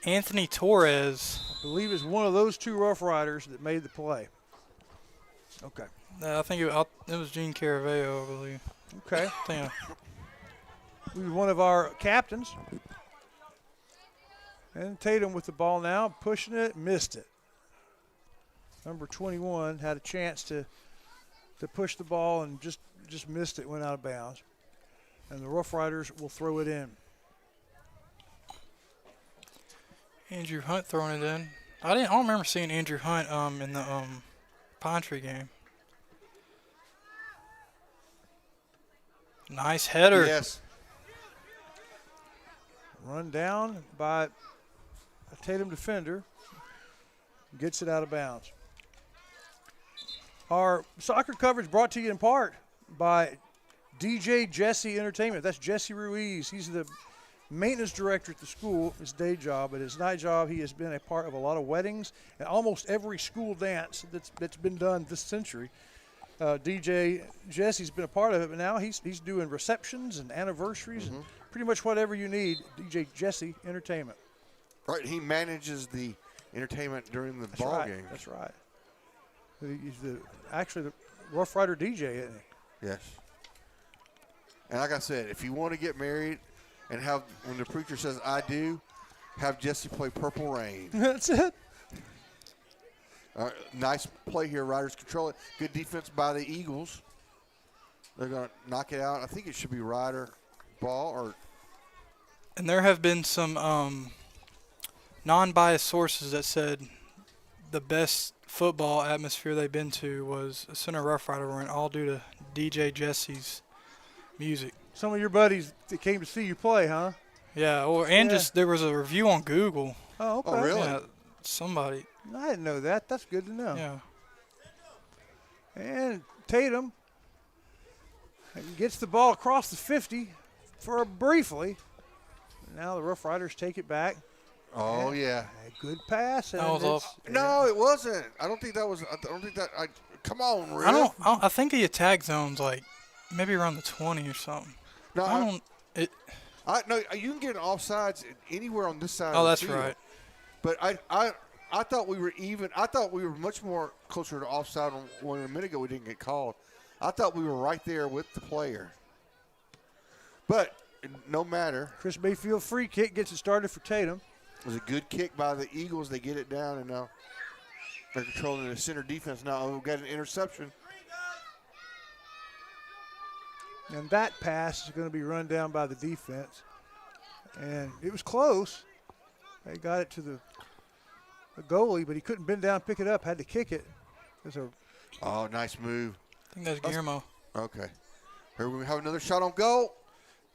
Anthony Torres. I believe it's one of those two Rough Riders that made the play. Okay. I think it was Gene Caraveo, I believe. Okay. Yeah. He was one of our captains. And Tatum with the ball now, pushing it, missed it. Number 21 had a chance to push the ball and just missed it, went out of bounds. And the Rough Riders will throw it in. Andrew Hunt throwing it in. I don't remember seeing Andrew Hunt in the Pine Tree game. nice header. Yes. Run down by a Tatum defender. Gets it out of bounds. Our soccer coverage brought to you in part by DJ Jesse Entertainment. That's Jesse Ruiz. He's the maintenance director at the school, his day job. At his night job, he has been a part of a lot of weddings and almost every school dance that's been done this century. DJ Jesse's been a part of it, but now he's doing receptions and anniversaries and pretty much whatever you need. DJ Jesse Entertainment. Right, he manages the entertainment during the ball game. That's right. He's actually the Rough Rider DJ, isn't he? Yes. And like I said, if you want to get married and have, when the preacher says "I do," have Jesse play "Purple Rain." That's it. Nice play here. Riders control it. Good defense by the Eagles. They're going to knock it out. I think it should be Rider ball or. And there have been some non-biased sources that said the best football atmosphere they've been to was a Center Rough Rider run, all due to DJ Jesse's music. Some of your buddies that came to see you play, huh? Yeah, just there was a review on Google. Oh, okay. Oh, really? Yeah, somebody. I didn't know that. That's good to know. Yeah. And Tatum gets the ball across the 50 for briefly. Now the Rough Riders take it back. Oh, yeah. A good pass. That was off. No, it wasn't. I don't think that was. Come on, Riff. I think the attack zone's like maybe around the 20 or something. No, no, you can get an offsides anywhere on this side. Oh, of the that's field. right. But I thought we were even. I thought we were much more closer to offside when a minute ago we didn't get called. I thought we were right there with the player. But no matter. Chris Mayfield free kick gets it started for Tatum. It was a good kick by the Eagles. They get it down, and now they're controlling the center defense. Now we've got an interception. And that pass is going to be run down by the defense. And it was close. They got it to the goalie, but he couldn't bend down and pick it up, had to kick it. Oh, nice move. I think that's Guillermo. Okay. Here we have another shot on goal.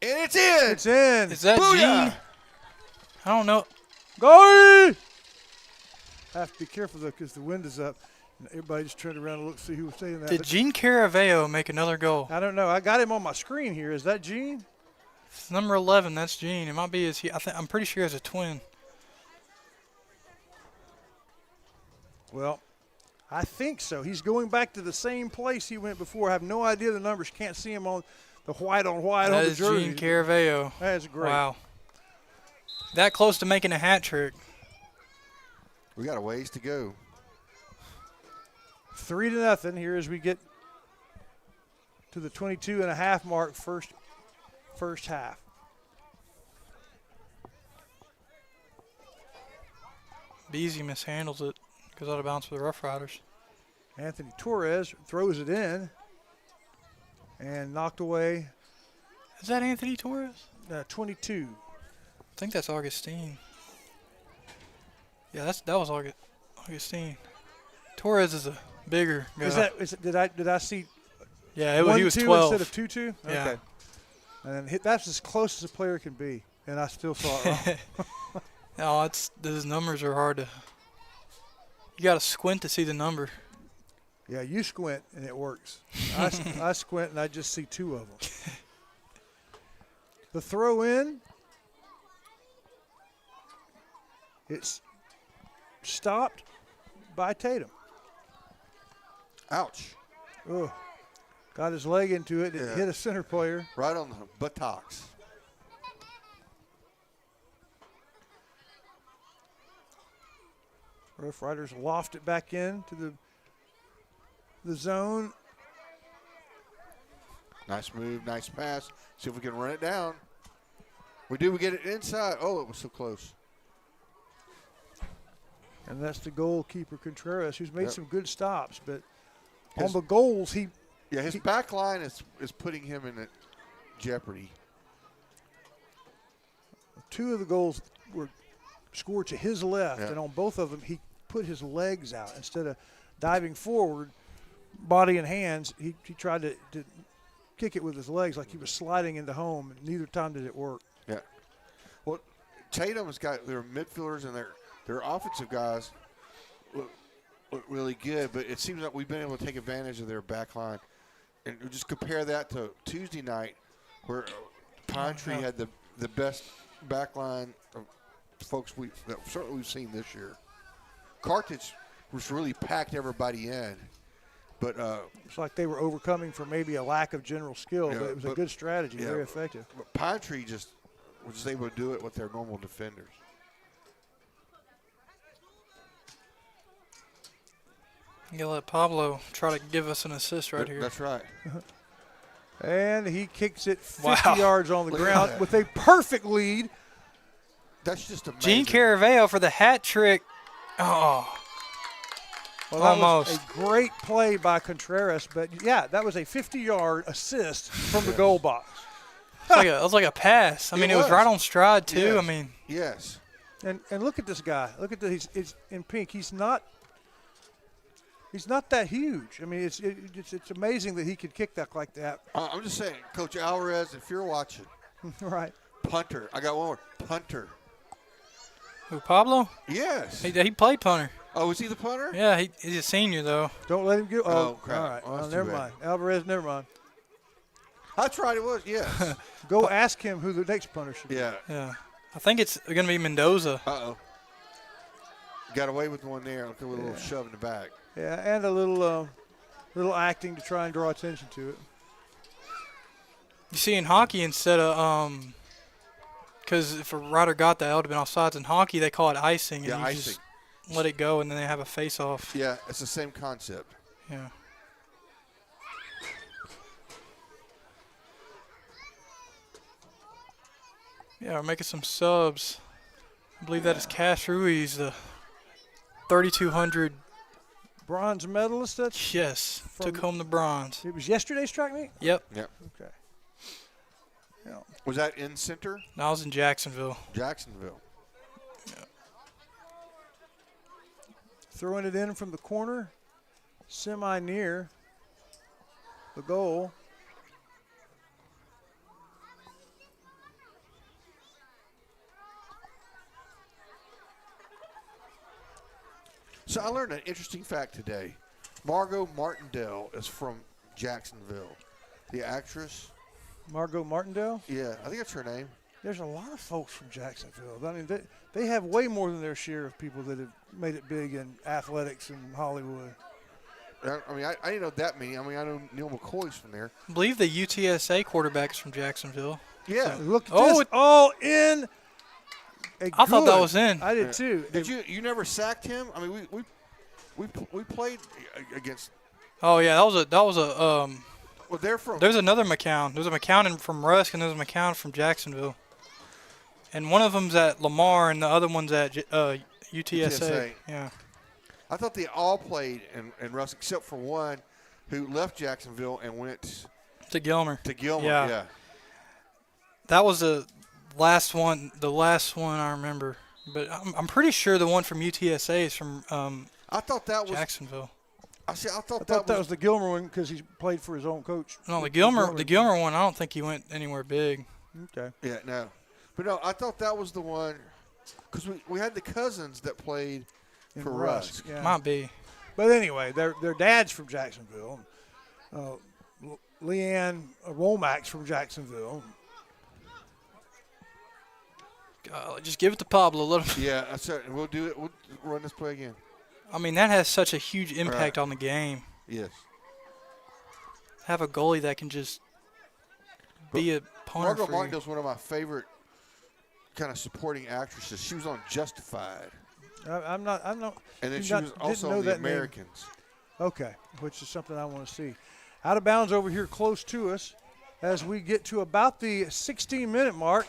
And it's in. It's in. Is that Booyah! Gene? I don't know. Goalie! Have to be careful, though, because the wind is up. And everybody just turned around and looked to see who was saying that. Did Gene Caraveo make another goal? I don't know. I got him on my screen here. Is that Gene? It's number 11. That's Gene. It might be his. I'm pretty sure it's a twin. Well, I think so. He's going back to the same place he went before. I have no idea the numbers. Can't see him on the white on white That on the is jersey. Gene Caraveo. That's great. Wow. That close to making a hat trick. We got a ways to go. 3-0 here as we get to the 22.5 mark first half. Beasy mishandles it. Goes out of bounds for the Rough Riders. Anthony Torres throws it in and knocked away. Is that Anthony Torres? 22. I think that's Augustine. Yeah, that was Augustine. Torres is a bigger guy. Did I see? Yeah, he was 1-2 12 instead of 2-2. Yeah. Okay. And that's as close as a player can be, and I still saw it wrong. No, those numbers are hard to. You got to squint to see the number. Yeah, you squint and it works. I squint and I just see two of them. The throw in. It's stopped by Tatum. Ouch. Oh, got his leg into it. It hit a center player. Right on the buttocks. Rough Riders loft it back in to the zone. Nice move, nice pass. See if we can run it down. We get it inside. Oh, it was so close. And that's the goalkeeper, Contreras, who's made Yep. some good stops. But on the goals, his back line is putting him in jeopardy. Two of the goals were scored to his left, Yeah. and on both of them, he put his legs out. Instead of diving forward, body and hands, he tried to kick it with his legs like he was sliding into home, and neither time did it work. Yeah. Well, Tatum's got their midfielders and their offensive guys look really good, but it seems like we've been able to take advantage of their back line. And just compare that to Tuesday night where Pine Tree had the best back line of folks that certainly we've seen this year. Carthage was really packed everybody in. But it's like they were overcoming for maybe a lack of general skill, yeah, but it was a good strategy, very effective. But Pine Tree was just able to do it with their normal defenders. You gotta let Pablo try to give us an assist right here. That's right. And he kicks it 50 yards on the ground with a perfect lead. That's just amazing. Gene Caraveo for the hat trick. Oh. Well, that was a great play by Contreras, but yeah, that was a 50-yard assist from the goal box. It was like a pass. I mean, it was right on stride too. Yes. I mean, yes. And look at this guy. Look at this. He's in pink. He's not that huge. I mean, it's amazing that he could kick that like that. I'm just saying, Coach Alvarez, if you're watching, right? Punter. I got one more. Punter. Who, Pablo? Yes. He played punter. Oh, is he the punter? Yeah, he's a senior though. Don't let him get. Oh, crap. All right. Oh, that's never too bad. mind. Alvarez, never mind. That's right. It was. Yes. Go ask him who the next punter should be. Yeah. Yeah. I think it's going to be Mendoza. Uh-oh. Got away with one there. With a little shove in the back. Yeah, and a little acting to try and draw attention to it. You see, in hockey, instead of because if a rider got that, it would have been offsides. In hockey, they call it icing. Yeah, and you icing. just let it go, and then they have a face-off. Yeah, it's the same concept. Yeah. Yeah, we're making some subs. I believe that is Cash Ruiz, the 3,200 bronze medalist. Yes, took home the bronze. It was yesterday's track meet? Yep. Yep. Okay. Yeah. Was that in center? No, I was in Jacksonville. Jacksonville. Yeah. Throwing it in from the corner, semi-near the goal. So I learned an interesting fact today. Margot Martindale is from Jacksonville. The actress. Margot Martindale? Yeah, I think that's her name. There's a lot of folks from Jacksonville. I mean, they have way more than their share of people that have made it big in athletics in Hollywood. I mean, I didn't know that many. I mean, I know Neil McCoy's from there. I believe the UTSA quarterback is from Jacksonville. Yeah. So look at this. All in. I thought that was in. I did too. Did you never sacked him? I mean, we played against. Oh yeah, that was a. Well, they're from. There's another McCown. There's a McCown from Rusk, and there's a McCown from Jacksonville. And one of them's at Lamar, and the other one's at UTSA. Yeah. I thought they all played in Rusk, except for one who left Jacksonville and went to Gilmer. Yeah. That was the last one I remember. But I'm pretty sure the one from UTSA is from I thought that was Jacksonville. I thought that was the Gilmer one because he played for his own coach. No, the Gilmer one, I don't think he went anywhere big. Okay. Yeah, no. But no, I thought that was the one because we had the cousins that played for Rusk. Yeah. Might be. But anyway, their dad's from Jacksonville. Leanne Romack's from Jacksonville. Just give it to Pablo. Let him. Yeah, that's it. We'll do it. We'll run this play again. I mean, that has such a huge impact on the game. Yes. Have a goalie that can just be a punter. Margot Martindale's one of my favorite kind of supporting actresses. She was on Justified. I'm not. And then she was also on The Americans. Okay, which is something I want to see. Out of bounds over here close to us as we get to about the 16-minute mark.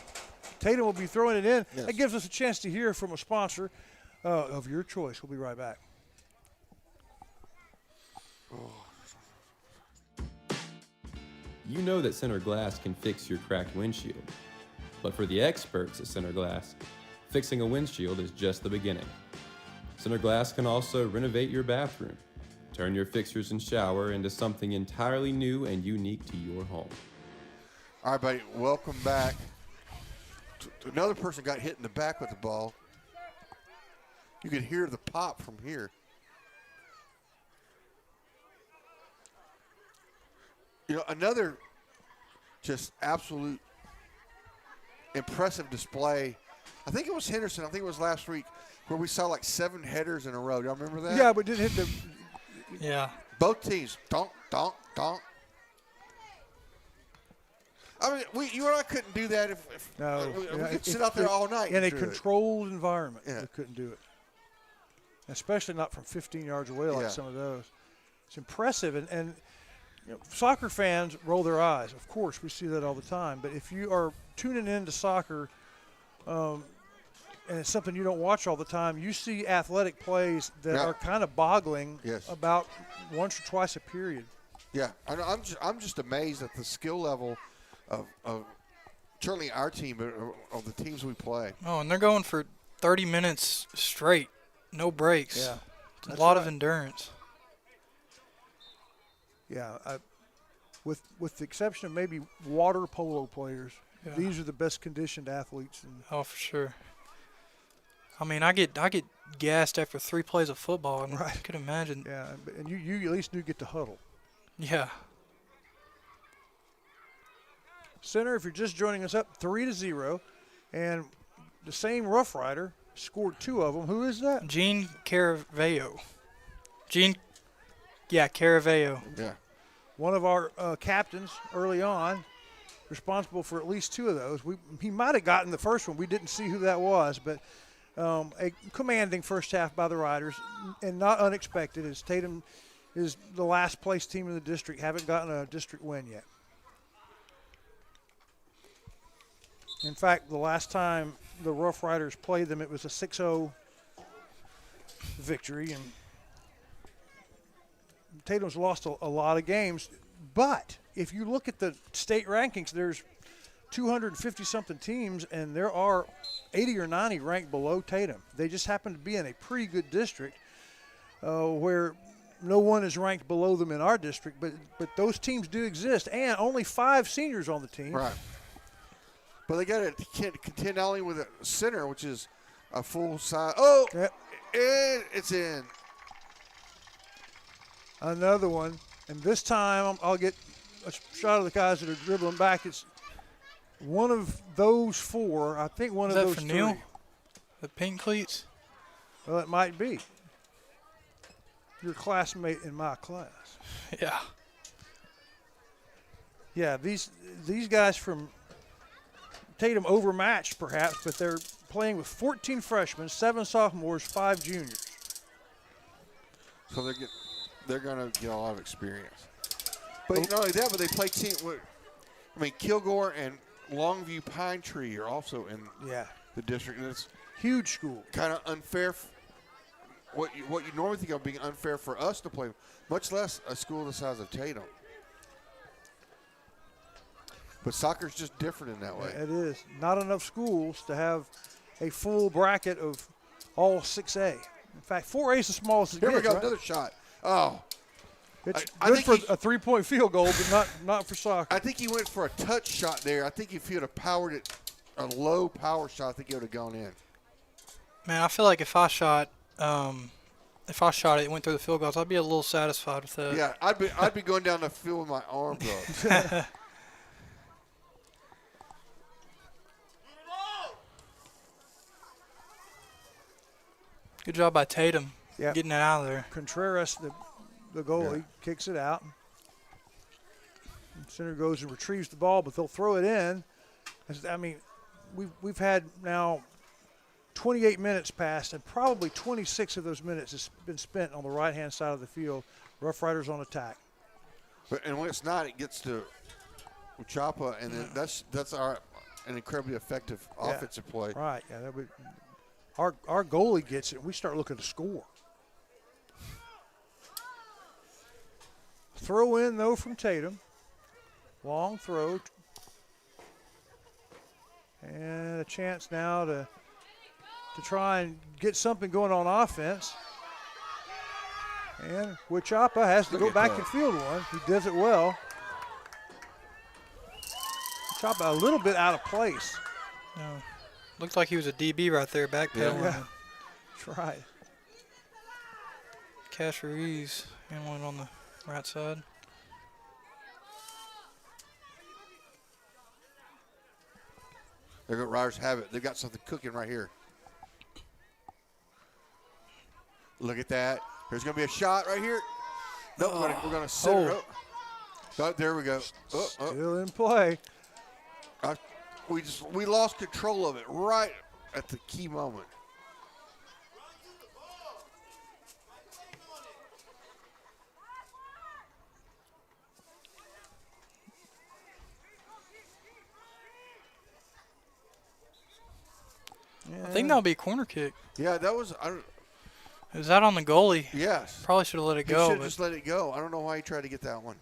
Tatum will be throwing it in. Yes. That gives us a chance to hear from a sponsor of your choice. We'll be right back. You know that Center Glass can fix your cracked windshield. But for the experts at Center Glass, fixing a windshield is just the beginning. Center Glass can also renovate your bathroom, Turn your fixtures and shower into something entirely new and unique to your home. All right, buddy, welcome back. Another person got hit in the back with the ball. You could hear the pop from here. You know, another just absolute impressive display. I think it was Henderson. I think it was last week where we saw like 7 headers in a row. Y'all remember that? Yeah, but didn't hit the. Yeah. Both teams. Donk, donk, donk. I mean, you and I couldn't do that if No, we yeah, could sit out there all night. in a and do it. controlled environment. Yeah. We couldn't do it, especially not from 15 yards away like Yeah. some of those. It's impressive, and you know, soccer fans roll their eyes. Of course, we see that all the time. But if you are tuning into soccer, and it's something you don't watch all the time, you see athletic plays that Yeah. are kind of boggling Yes. about once or twice a period. Yeah, I'm just amazed at the skill level of certainly our team, but of the teams we play. Oh, and they're going for 30 minutes straight, no breaks. Yeah, It's that's a lot right. of endurance. Yeah, with the exception of maybe water polo players, Yeah. these are the best conditioned athletes. And Oh, for sure. I mean, I get gassed after 3 plays of football, and I could imagine. yeah, and you at least do get to huddle. Yeah. Center, if you're just joining us, up 3-0, and the same Rough Rider scored 2 of them. Who is that? Gene Caraveo. Caraveo. Yeah. One of our captains early on, responsible for at least 2 of those. He might have gotten the first one. We didn't see who that was, but a commanding first half by the Riders, and not unexpected, as Tatum is the last place team in the district, haven't gotten a district win yet. In fact, the last time the Rough Riders played them, it was a 6-0 victory, and Tatum's lost a lot of games. But if you look at the state rankings, there's 250-something teams, and there are 80 or 90 ranked below Tatum. They just happen to be in a pretty good district where no one is ranked below them in our district, but those teams do exist, and only 5 seniors on the team. Right. But they got to contend not only with a center, which is a full size. Oh, Yep. and it's in. Another one, and this time I'll get a shot of the guys that are dribbling back. It's one of those 4. I think one Is of that those for 3. Neil? The pink cleats? Well, it might be. Your classmate in my class. Yeah. Yeah, these guys from Tatum overmatched perhaps, but they're playing with 14 freshmen, 7 sophomores, 5 juniors. So they're going to get a lot of experience. But not only that, but they play team. I mean, Kilgore and Longview Pine Tree are also in the district, and it's huge school. Kind of unfair. What you normally think of being unfair for us to play, much less a school the size of Tatum. But soccer's just different in that way. It is. Not enough schools to have a full bracket of all 6A. In fact, 4A is the smallest it Here we gets, go, right? another shot. Oh. It's I good think for a 3-point field goal, but not for soccer. I think he went for a touch shot there. I think if he would have powered it, a low power shot, I think it would have gone in. Man, I feel like if I shot it, went through the field goals, I'd be a little satisfied with that. Yeah, I'd be going down the field with my arms up. Good job by Tatum getting that out of there. Contreras, the goalie, kicks it out. Center goes and retrieves the ball, but they'll throw it in. I mean, we've had now 28 minutes passed, and probably 26 of those minutes has been spent on the right-hand side of the field. Rough Riders on attack. And when it's not, it gets to Uchapa, and then that's an incredibly effective offensive play. Right. Yeah. Our goalie gets it. We start looking to score. Throw in though from Tatum. Long throw. And a chance now to try and get something going on offense. And Huichapa has to Look go at back that. and field one. He does it well. Huichapa a little bit out of place. No. Looked like he was a DB right there, backpedaling. Yeah. That's right. Cash Ruiz handling on the right side. They're going to Riders have it. They've got something cooking right here. Look at that. There's going to be a shot right here. No, we're going to center it. Oh, there we go. Still in play. We lost control of it right at the key moment. I think that'll be a corner kick. Yeah, that was. Is that on the goalie? Yes. Probably should have let it He go. should just let it go. I don't know why he tried to get that one.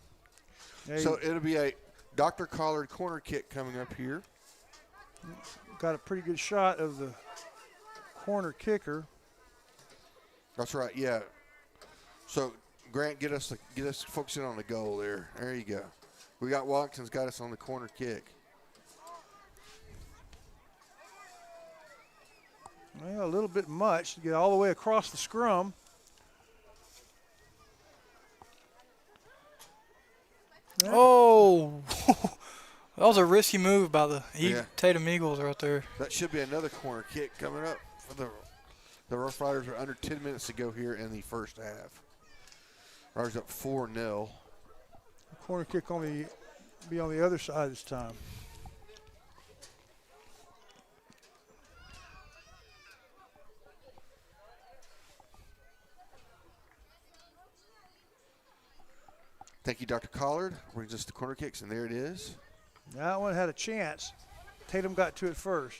Yeah, So it'll be a Dr. Collard corner kick coming up here. got a pretty good shot of the corner kicker. That's right. Yeah. So Grant, get us focusing on the goal there. There you go. We got Watson's got us on the corner kick. Well, a little bit much to get all the way across the scrum. Oh, that was a risky move by the Yeah. Tatum Eagles right there. That should be another corner kick coming up for the Rough Riders. Are under 10 minutes to go here in the first half. Riders up 4-0. Corner kick be on the other side this time. Thank you, Dr. Collard. Brings us the corner kicks, and there it is. That one had a chance. Tatum got to it first.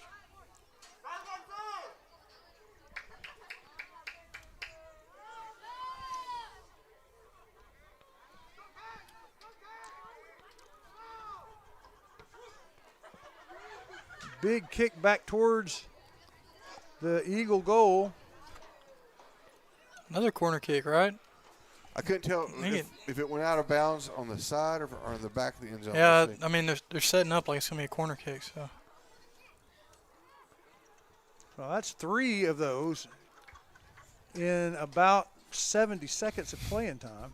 Big kick back towards the Eagle goal. Another corner kick, right? I couldn't tell if it went out of bounds on the side or on the back of the end zone. Yeah, I mean, they're setting up like it's going to be a corner kick. So Well, that's 3 of those in about 70 seconds of playing time.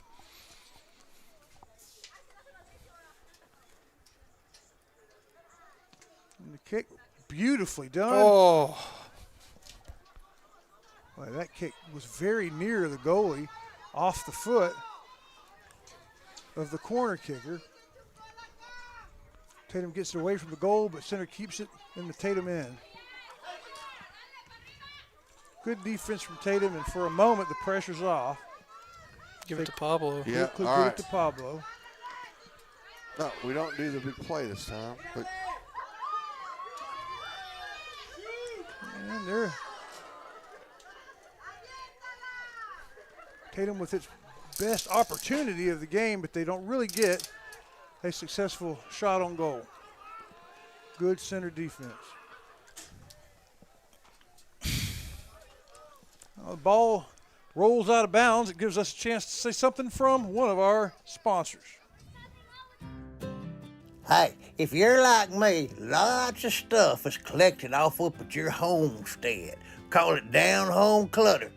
And the kick, beautifully done. Oh, Well, that kick was very near the goalie, off the foot of the corner kicker. Tatum gets it away from the goal, but center keeps it in the Tatum end. Good defense from Tatum, and for a moment the pressure's off. give it to Pablo. Yeah, Could all give right. it to Pablo. No, we don't do the big play this time. But And there. Tatum with its best opportunity of the game, but they don't really get a successful shot on goal. Good center defense. The ball rolls out of bounds. It gives us a chance to say something from one of our sponsors. Hey, if you're like me, lots of stuff is collected off up at your homestead. Call it down home clutter.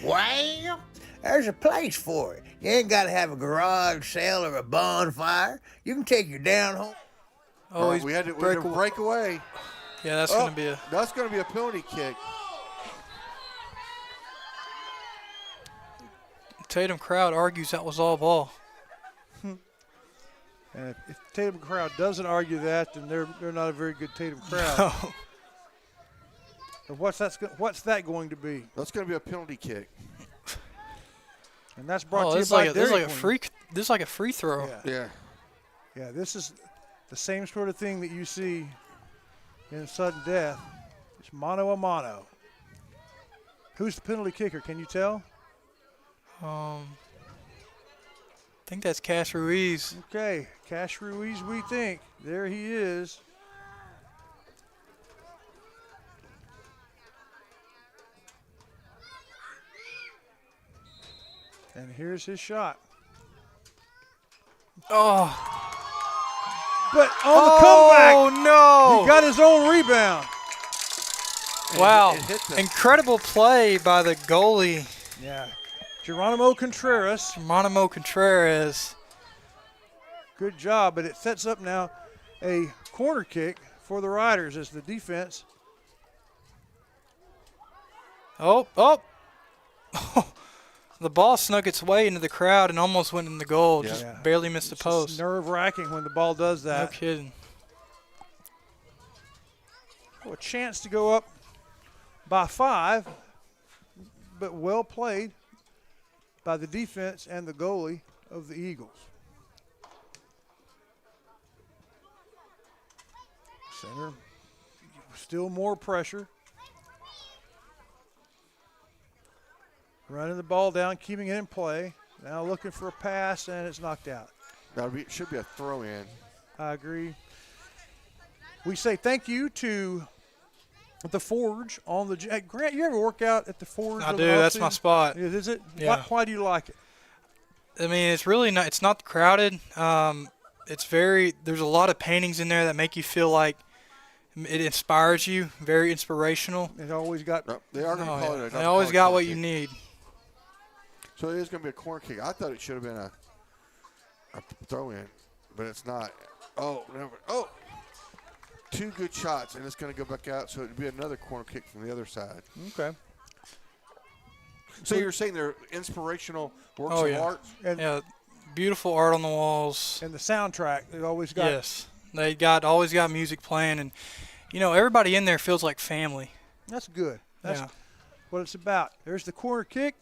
Well, there's a place for it. You ain't got to have a garage sale or a bonfire. You can take your down home. Oh, he's we had to break break away. Yeah, that's going to be a. That's going to be a penalty kick. Tatum crowd argues that was all ball. And if Tatum crowd doesn't argue that, then they're not a very good Tatum crowd. No. So what's that going to be? That's going to be a penalty kick. And that's brought Oh, to you this is by like a, this is Dairy like a Queen. this is like a free throw. Yeah. Yeah. Yeah, this is the same sort of thing that you see in sudden death. It's mano a mano. Who's the penalty kicker? Can you tell? I think that's Cash Ruiz. Okay, Cash Ruiz, we think. There he is. And here's his shot. Oh. But on the comeback, no! he got his own rebound. Wow. It hit the Incredible play by the goalie, Yeah. Geronimo Contreras. Contreras. Good job, but it sets up now a corner kick for the Riders as the defense. Oh. The ball snuck its way into the crowd and almost went in the goal. Yeah. Just barely missed the It's post. nerve-wracking when the ball does No that. kidding. A chance to go up by 5, but well played by the defense and the goalie of the Eagles. Center, still more pressure. Running the ball down, keeping it in play. Now looking for a pass, and it's knocked out. should be a throw-in. I agree. We say thank you to the Forge on the – Grant, you ever work out at the Forge? I do. That's my spot. Is it? Yeah. Why do you like it? I mean, it's really not. It's not crowded. It's very. There's a lot of paintings in there that make you feel like it inspires you. Very inspirational. It always got No, they are going to call it. They always got what you need. So it is going to be a corner kick. I thought it should have been a throw-in, but it's not. Oh, no. Oh, 2 good shots, and it's going to go back out, so it would be another corner kick from the other side. okay. So you're saying they're inspirational works Oh, of yeah. art? And, Yeah, beautiful art on the walls. and the soundtrack, it always got Yes, they always got music playing, and everybody in there feels like family. That's good. That's Yeah. what it's about. There's the corner kick,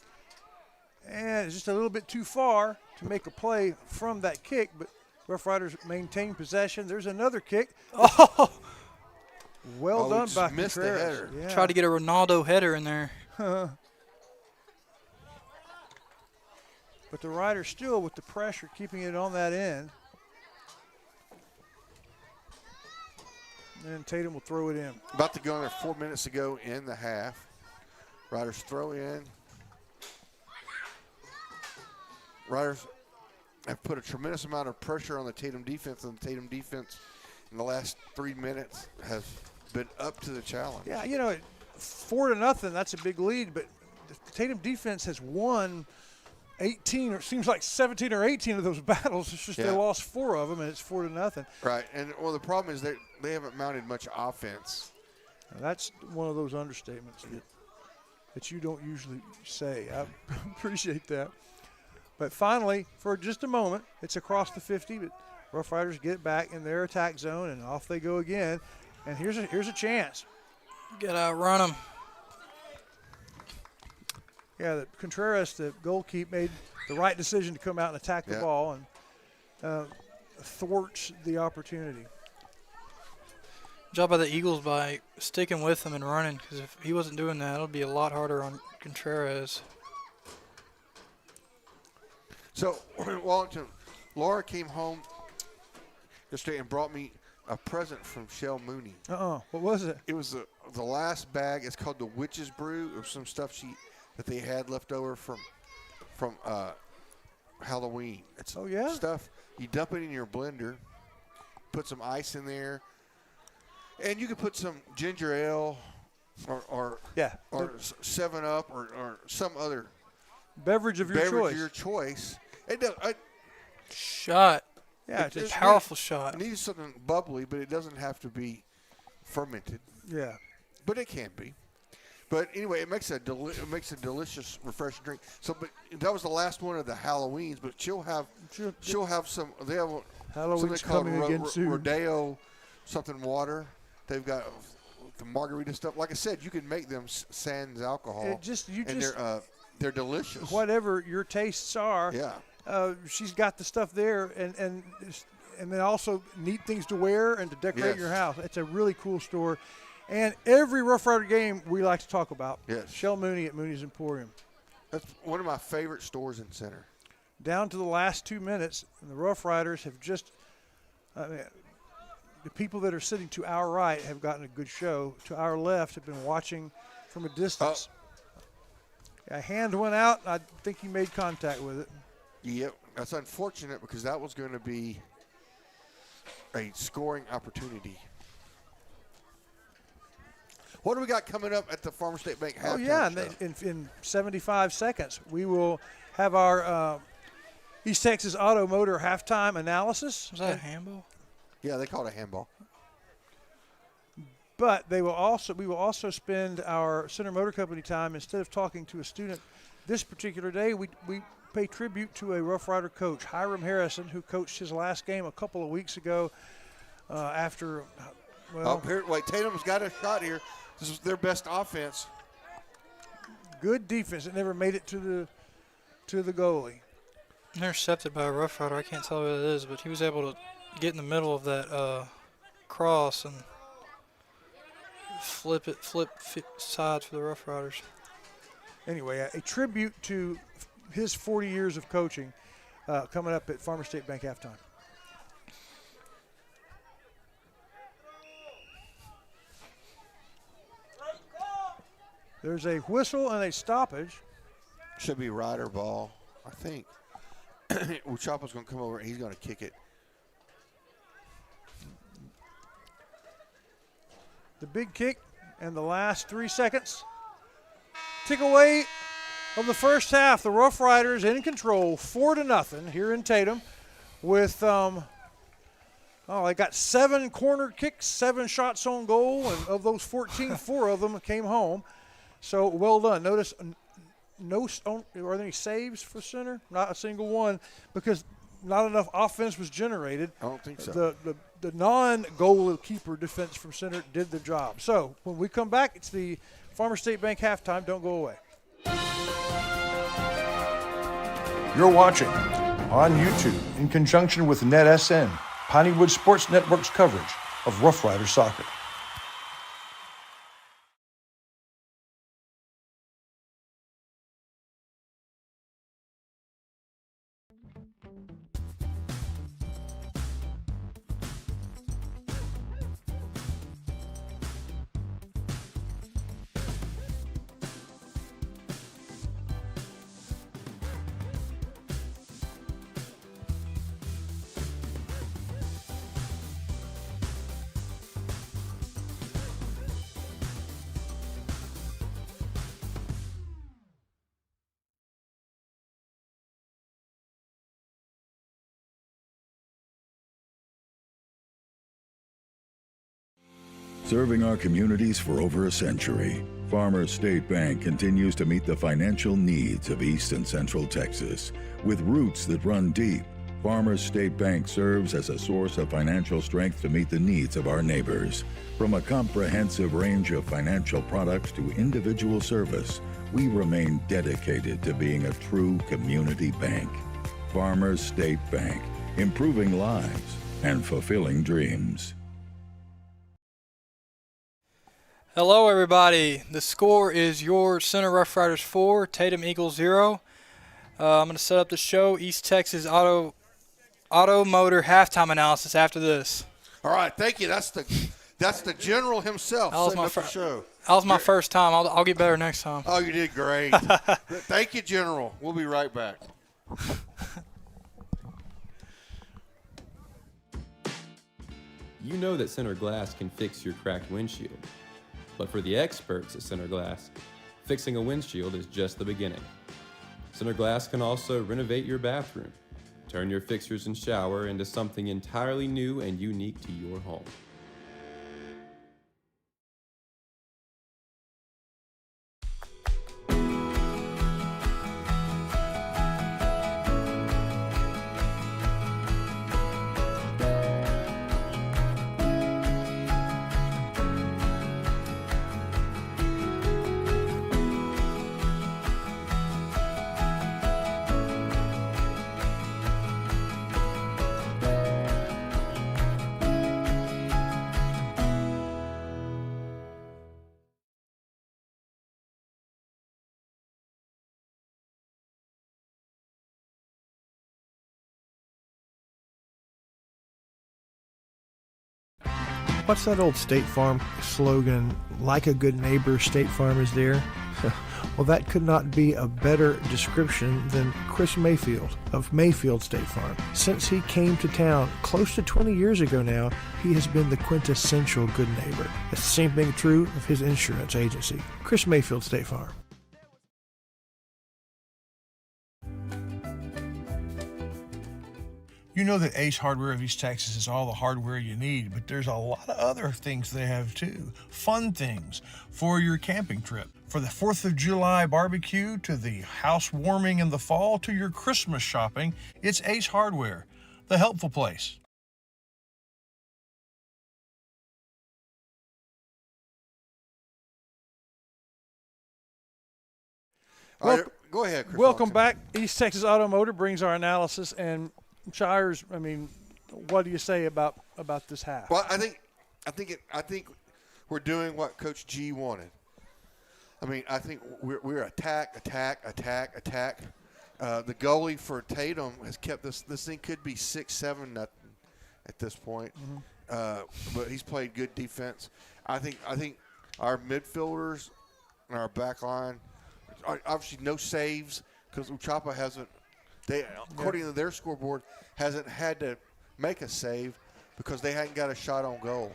and it's just a little bit too far to make a play from that kick, but Rough Riders maintain possession. There's another kick. Oh, Well we done just by missed the Contreras. header. Yeah. try to get a Ronaldo header in there. But the Riders still with the pressure, keeping it on that end. And Tatum will throw it in. About to go in there 4 minutes to go in the half. Riders throw in. Riders have put a tremendous amount of pressure on the Tatum defense, and the Tatum defense in the last 3 minutes has been up to the challenge. Yeah, 4-0, that's a big lead, but the Tatum defense has won 18, or it seems like 17 or 18 of those battles. It's just they lost 4 of them, and it's 4-0. Right, and the problem is they haven't mounted much offense. Now, that's one of those understatements that you don't usually say. I appreciate that. But finally, for just a moment, it's across the 50, but Rough Riders get back in their attack zone, and off they go again. And here's a chance. Got to outrun them. Yeah, Contreras, the goalkeeper, made the right decision to come out and attack the ball and thwarts the opportunity. Job by the Eagles by sticking with him and running, because if he wasn't doing that, it'll be a lot harder on Contreras. So, Wallington, Laura came home yesterday and brought me a present from Shell Mooney. What was it? It was the last bag. It's called the Witch's Brew. It was some stuff that they had left over from Halloween. It's stuff. You dump it in your blender, put some ice in there, and you can put some ginger ale or 7-Up or some other beverage of your choice. It does. Shot. Yeah, it's a powerful shot. It needs something bubbly, but it doesn't have to be fermented. Yeah. But it can be. But anyway, it makes a delicious, refreshing drink. So, but that was the last one of the Halloweens. But she'll have some. They have Halloween's something called coming again soon. Rodeo something water. They've got the margarita stuff. Like I said, you can make them sans alcohol. They're delicious. Whatever your tastes are. Yeah. She's got the stuff there, and then also neat things to wear and to decorate your house. It's a really cool store. And every Rough Rider game we like to talk about. Yes. Shell Mooney at Mooney's Emporium. That's one of my favorite stores in Center. Down to the last 2 minutes, and the Rough Riders have just the people that are sitting to our right have gotten a good show. To our left have been watching from a distance. A hand went out. I think he made contact with it. Yep, that's unfortunate because that was going to be a scoring opportunity. What do we got coming up at the Farmer State Bank halftime show? In 75 seconds, we will have our East Texas Auto Motor halftime analysis. Was that a handball? Yeah, they call it a handball. But we will also spend our Center Motor Company time, instead of talking to a student this particular day, we pay tribute to a Rough Rider coach, Hiram Harrison, who coached his last game a couple of weeks ago after, Tatum's got a shot here. This is their best offense. Good defense. It never made it to the goalie. Intercepted by a Rough Rider. I can't tell who it is, but he was able to get in the middle of that cross and flip sides for the Rough Riders. Anyway, a tribute to his 40 years of coaching coming up at Farmer State Bank halftime. There's a whistle and a stoppage. Should be Rider ball, I think. Uchapa's going to come over and he's going to kick it. The big kick and the last 3 seconds. Tick away of the first half. The Rough Riders in control, 4-0 here in Tatum with, they got 7 corner kicks, 7 shots on goal, and of those 14, 4 of them came home. So well done. Notice are there any saves for center? Not a single one, because not enough offense was generated. I don't think so. The non-goalkeeper defense from center did the job. So when we come back, it's the Farmer State Bank halftime. Don't go away. You're watching on YouTube in conjunction with NETSN, Pineywood Sports Network's coverage of Rough Rider soccer. Serving our communities for over a century, Farmers State Bank continues to meet the financial needs of East and Central Texas. With roots that run deep, Farmers State Bank serves as a source of financial strength to meet the needs of our neighbors. From a comprehensive range of financial products to individual service, we remain dedicated to being a true community bank. Farmers State Bank, improving lives and fulfilling dreams. Hello, everybody. The score is your Center Rough Riders 4, Tatum Eagles 0. I'm going to set up the show, East Texas Auto Motor halftime analysis after this. All right, thank you. That's the general himself. That was my show. That was my first time. I'll get better next time. Oh, you did great. Thank you, General. We'll be right back. You know that Center Glass can fix your cracked windshield. But for the experts at Center Glass, fixing a windshield is just the beginning. Center Glass can also renovate your bathroom, turn your fixtures and shower into something entirely new and unique to your home. What's that old State Farm slogan? Like a good neighbor, State Farm is there. Well, that could not be a better description than Chris Mayfield of Mayfield State Farm. Since he came to town close to 20 years ago now, he has been the quintessential good neighbor. It's the same thing true of his insurance agency, Chris Mayfield State Farm. You know that Ace Hardware of East Texas is all the hardware you need, but there's a lot of other things they have too. Fun things for your camping trip. For the 4th of July barbecue, to the housewarming in the fall, to your Christmas shopping, it's Ace Hardware, the helpful place. All right, go ahead, Chris. Welcome back. East Texas Automotive brings our analysis, and Shires, I mean, what do you say about this half? Well, I think we're doing what Coach G wanted. I mean, I think we're attack. The goalie for Tatum has kept this thing could be 6-7 nothing at this point. But he's played good defense. I think our midfielders and our back line, obviously no saves because Uchapa hasn't. According to their scoreboard, hasn't had to make a save because they hadn't got a shot on goal.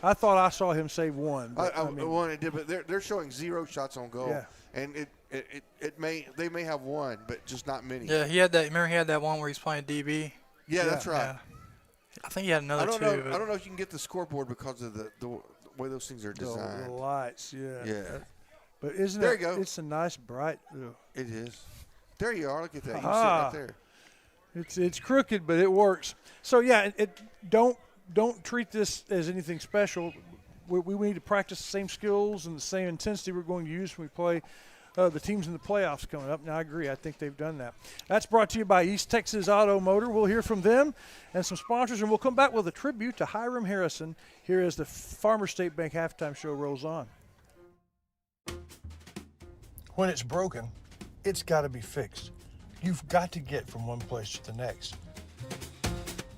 I thought I saw him save one. One it did, but they're showing 0 shots on goal. Yeah. And they may have one, but just not many. Yeah, he had that. Remember, he had that one where he's playing DB. Yeah, that's right. Yeah. I think he had another two. I don't know if you can get the scoreboard because of the way those things are designed. The lights, yeah. Yeah. But isn't there it? You go. It's a nice bright. It is. There you are. Look at that. You sit Ah. right there. It's crooked, but it works. So yeah, don't treat this as anything special. We need to practice the same skills and the same intensity we're going to use when we play the teams in the playoffs coming up. Now I agree. I think they've done that. That's brought to you by East Texas Automotive. We'll hear from them and some sponsors, and we'll come back with a tribute to Hiram Harrison here as the Farmer State Bank halftime show rolls on. When it's broken, it's got to be fixed. You've got to get from one place to the next.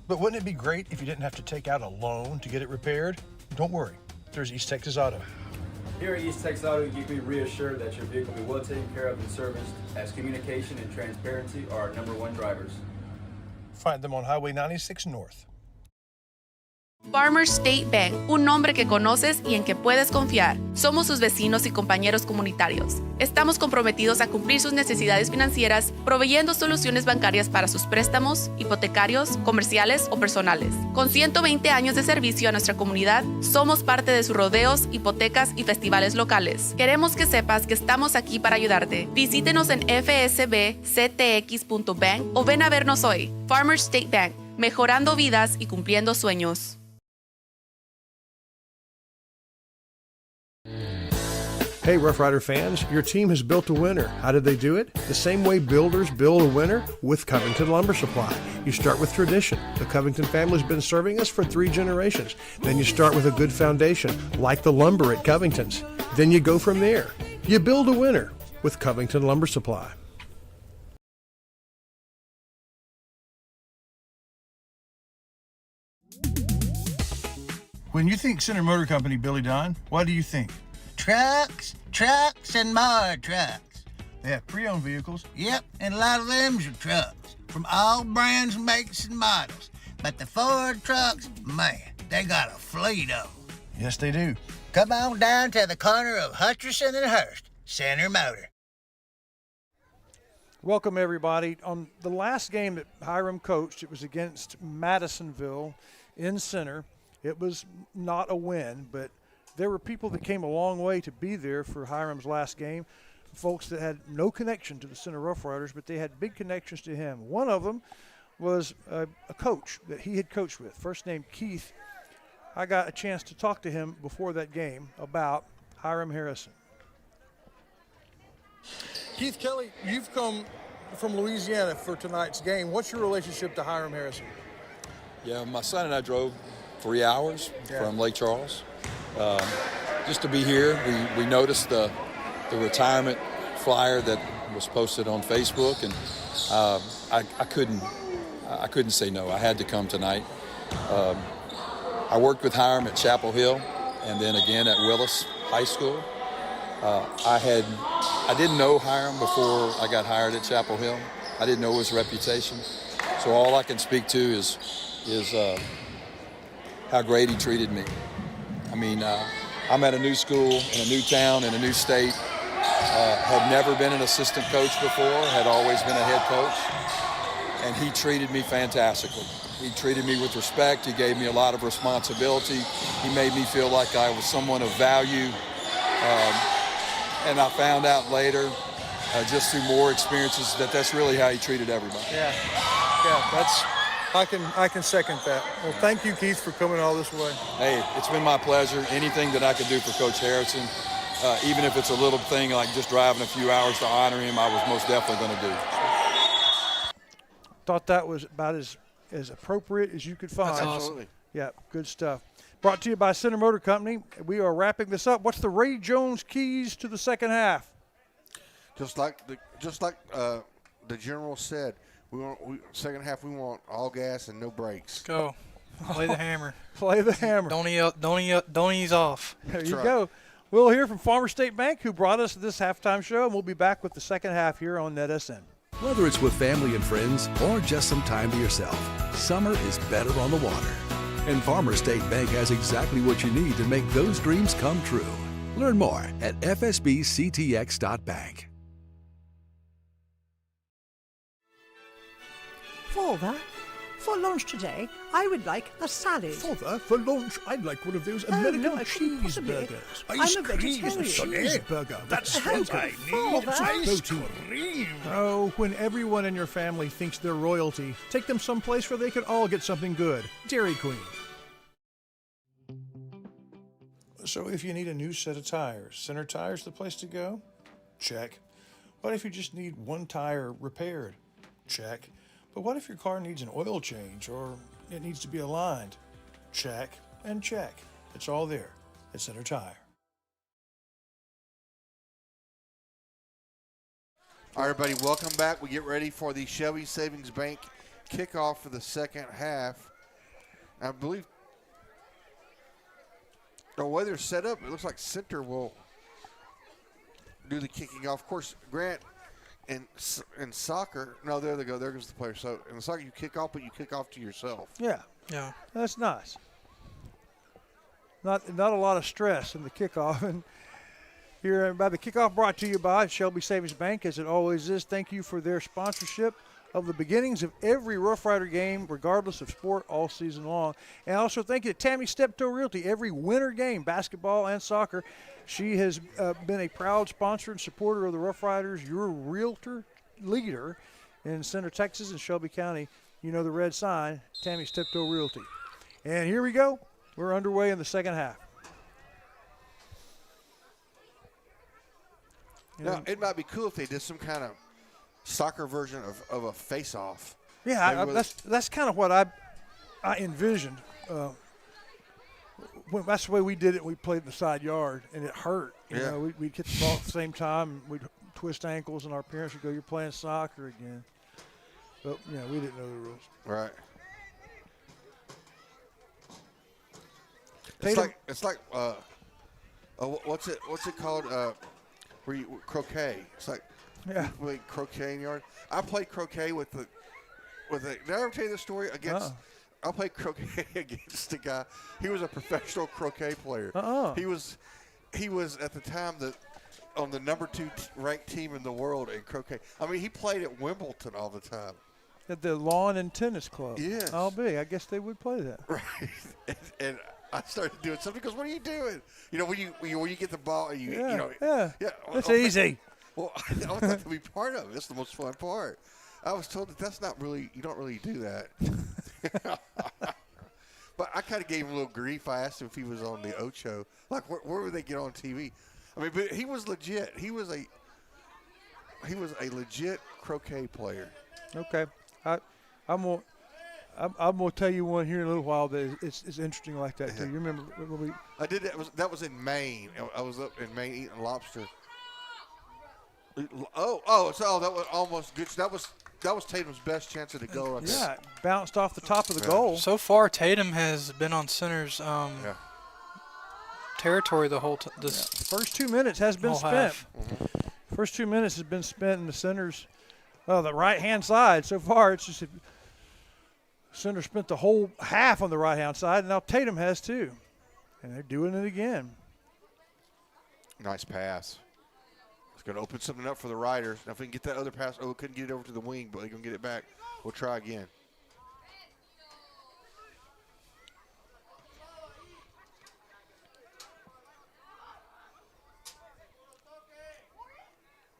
But wouldn't it be great if you didn't have to take out a loan to get it repaired? Don't worry, there's East Texas Auto. Here at East Texas Auto, you can be reassured that your vehicle will be well taken care of and serviced, as communication and transparency are our #1 drivers. Find them on Highway 96 North. Farmer State Bank, un nombre que conoces y en que puedes confiar. Somos sus vecinos y compañeros comunitarios. Estamos comprometidos a cumplir sus necesidades financieras, proveyendo soluciones bancarias para sus préstamos, hipotecarios, comerciales o personales. Con 120 años de servicio a nuestra comunidad, somos parte de sus rodeos, hipotecas y festivales locales. Queremos que sepas que estamos aquí para ayudarte. Visítenos en fsbctx.bank o ven a vernos hoy. Farmer State Bank, mejorando vidas y cumpliendo sueños. Hey, Rough Rider fans, your team has built a winner. How did they do it? The same way builders build a winner, with Covington Lumber Supply. You start with tradition. The Covington family's been serving us for 3 generations. Then you start with a good foundation, like the lumber at Covington's. Then you go from there. You build a winner with Covington Lumber Supply. When you think Center Motor Company, Billy Don, what do you think? Trucks, and more trucks. They have pre-owned vehicles. Yep, and a lot of them's are trucks from all brands, makes, and models. But the Ford trucks, man, they got a fleet of them. Yes, they do. Come on down to the corner of Hutcherson and Hurst, Center Motor. Welcome, everybody. On the last game that Hiram coached, it was against Madisonville in Center. It was not a win, but there were people that came a long way to be there for Hiram's last game, folks that had no connection to the Center Rough Riders, but they had big connections to him. One of them was a coach that he had coached with, first name Keith. I got a chance to talk to him before that game about Hiram Harrison. Keith Kelly, you've come from Louisiana for tonight's game. What's your relationship to Hiram Harrison? Yeah, my son and I drove 3 hours from Lake Charles. Just to be here. We noticed the retirement flyer that was posted on Facebook, and I couldn't say no. I had to come tonight. I worked with Hiram at Chapel Hill and then again at Willis High School. I didn't know Hiram before I got hired at Chapel Hill. I didn't know his reputation. So all I can speak to is how great he treated me. I mean, I'm at a new school, in a new town, in a new state. Had never been an assistant coach before, had always been a head coach. And he treated me fantastically. He treated me with respect. He gave me a lot of responsibility. He made me feel like I was someone of value. And I found out later, just through more experiences, that that's really how he treated everybody. Yeah, I can second that. Well, thank you, Keith, for coming all this way. Hey, it's been my pleasure. Anything that I could do for Coach Harrison, even if it's a little thing like just driving a few hours to honor him, I was most definitely going to do. Thought that was about as appropriate as you could find. That's awesome. Absolutely. Yeah, good stuff. Brought to you by Center Motor Company. We are wrapping this up. What's the Ray Jones keys to the second half? Just like the general said, second half we want all gas and no brakes. Go. Play the hammer. Play the hammer. Don't ease off. There That's you right. go. We'll hear from Farmer State Bank, who brought us this halftime show, and we'll be back with the second half here on NETSN. Whether it's with family and friends or just some time to yourself, summer is better on the water. And Farmer State Bank has exactly what you need to make those dreams come true. Learn more at fsbctx.bank. Father, for lunch today, I would like a salad. Father, for lunch, I'd like one of those American cheeseburgers. I'm a vegetarian. Cheeseburger. That's How what I need. Father? Ice cream. Oh, when everyone in your family thinks they're royalty, take them someplace where they could all get something good. Dairy Queen. So if you need a new set of tires, Center Tire's the place to go? Check. What if you just need one tire repaired? Check. But what if your car needs an oil change or it needs to be aligned? Check and check. It's all there at Center Tire. All right, everybody, welcome back. We get ready for the Chevy Savings Bank kickoff for the second half. I believe the way they're set up, it looks like Center will do the kicking off. Of course, Grant in soccer, no, there they go. There goes the player. So in soccer, you kick off, but you kick off to yourself. Yeah. Yeah. That's nice. Not a lot of stress in the kickoff. And here by the kickoff brought to you by Shelby Savings Bank, as it always is. Thank you for their sponsorship of the beginnings of every Rough Rider game, regardless of sport, all season long. And also thank you to Tammy Steptoe Realty. Every winter game, basketball and soccer, she has been a proud sponsor and supporter of the Rough Riders, your realtor leader in Center, Texas and Shelby County. You know the red sign, Tammy Steptoe Realty. And here we go. We're underway in the second half. Now, it might be cool if they did some kind of soccer version of a face-off. Yeah, that's kind of what I envisioned. That's the way we did it. We played in the side yard, and it hurt. You know, we'd hit the ball at the same time. We'd twist ankles, and our parents would go, "You're playing soccer again." But we didn't know the rules. Right. Tatum, It's like what's it called? Where you croquet. It's like play croquet in the yard. I played croquet with the. Did I ever tell you this story against? I played croquet against a guy. He was a professional croquet player. He was at the time on the number 2 ranked team in the world in croquet. I mean, he played at Wimbledon all the time. At the lawn and tennis club. Yes. I'll be. I guess they would play that. Right. And I started doing something. He goes, "What are you doing?" When you get the ball, It's easy. Well, I want that to be part of it. That's the most fun part. I was told that's not really. You don't really do that. But I kind of gave him a little grief. I asked him if he was on the Ocho. Like, where would they get on TV? I mean, but he was legit. He was a legit croquet player. Okay, I'm gonna tell you one here in a little while that it's interesting like that too. You remember when we? I did that. That was in Maine. I was up in Maine eating lobster. So that was almost good. That was Tatum's best chance at a goal. Right there. It bounced off the top of the goal. So far, Tatum has been on Center's territory the whole First 2 minutes has been spent. First 2 minutes has been spent in the center's, the right-hand side. So far, it's just center spent the whole half on the right-hand side, and now Tatum has too. And they're doing it again. Nice pass. It's going to open something up for the Riders. Now, if we can get that other pass, couldn't get it over to the wing, but they're going to get it back. We'll try again.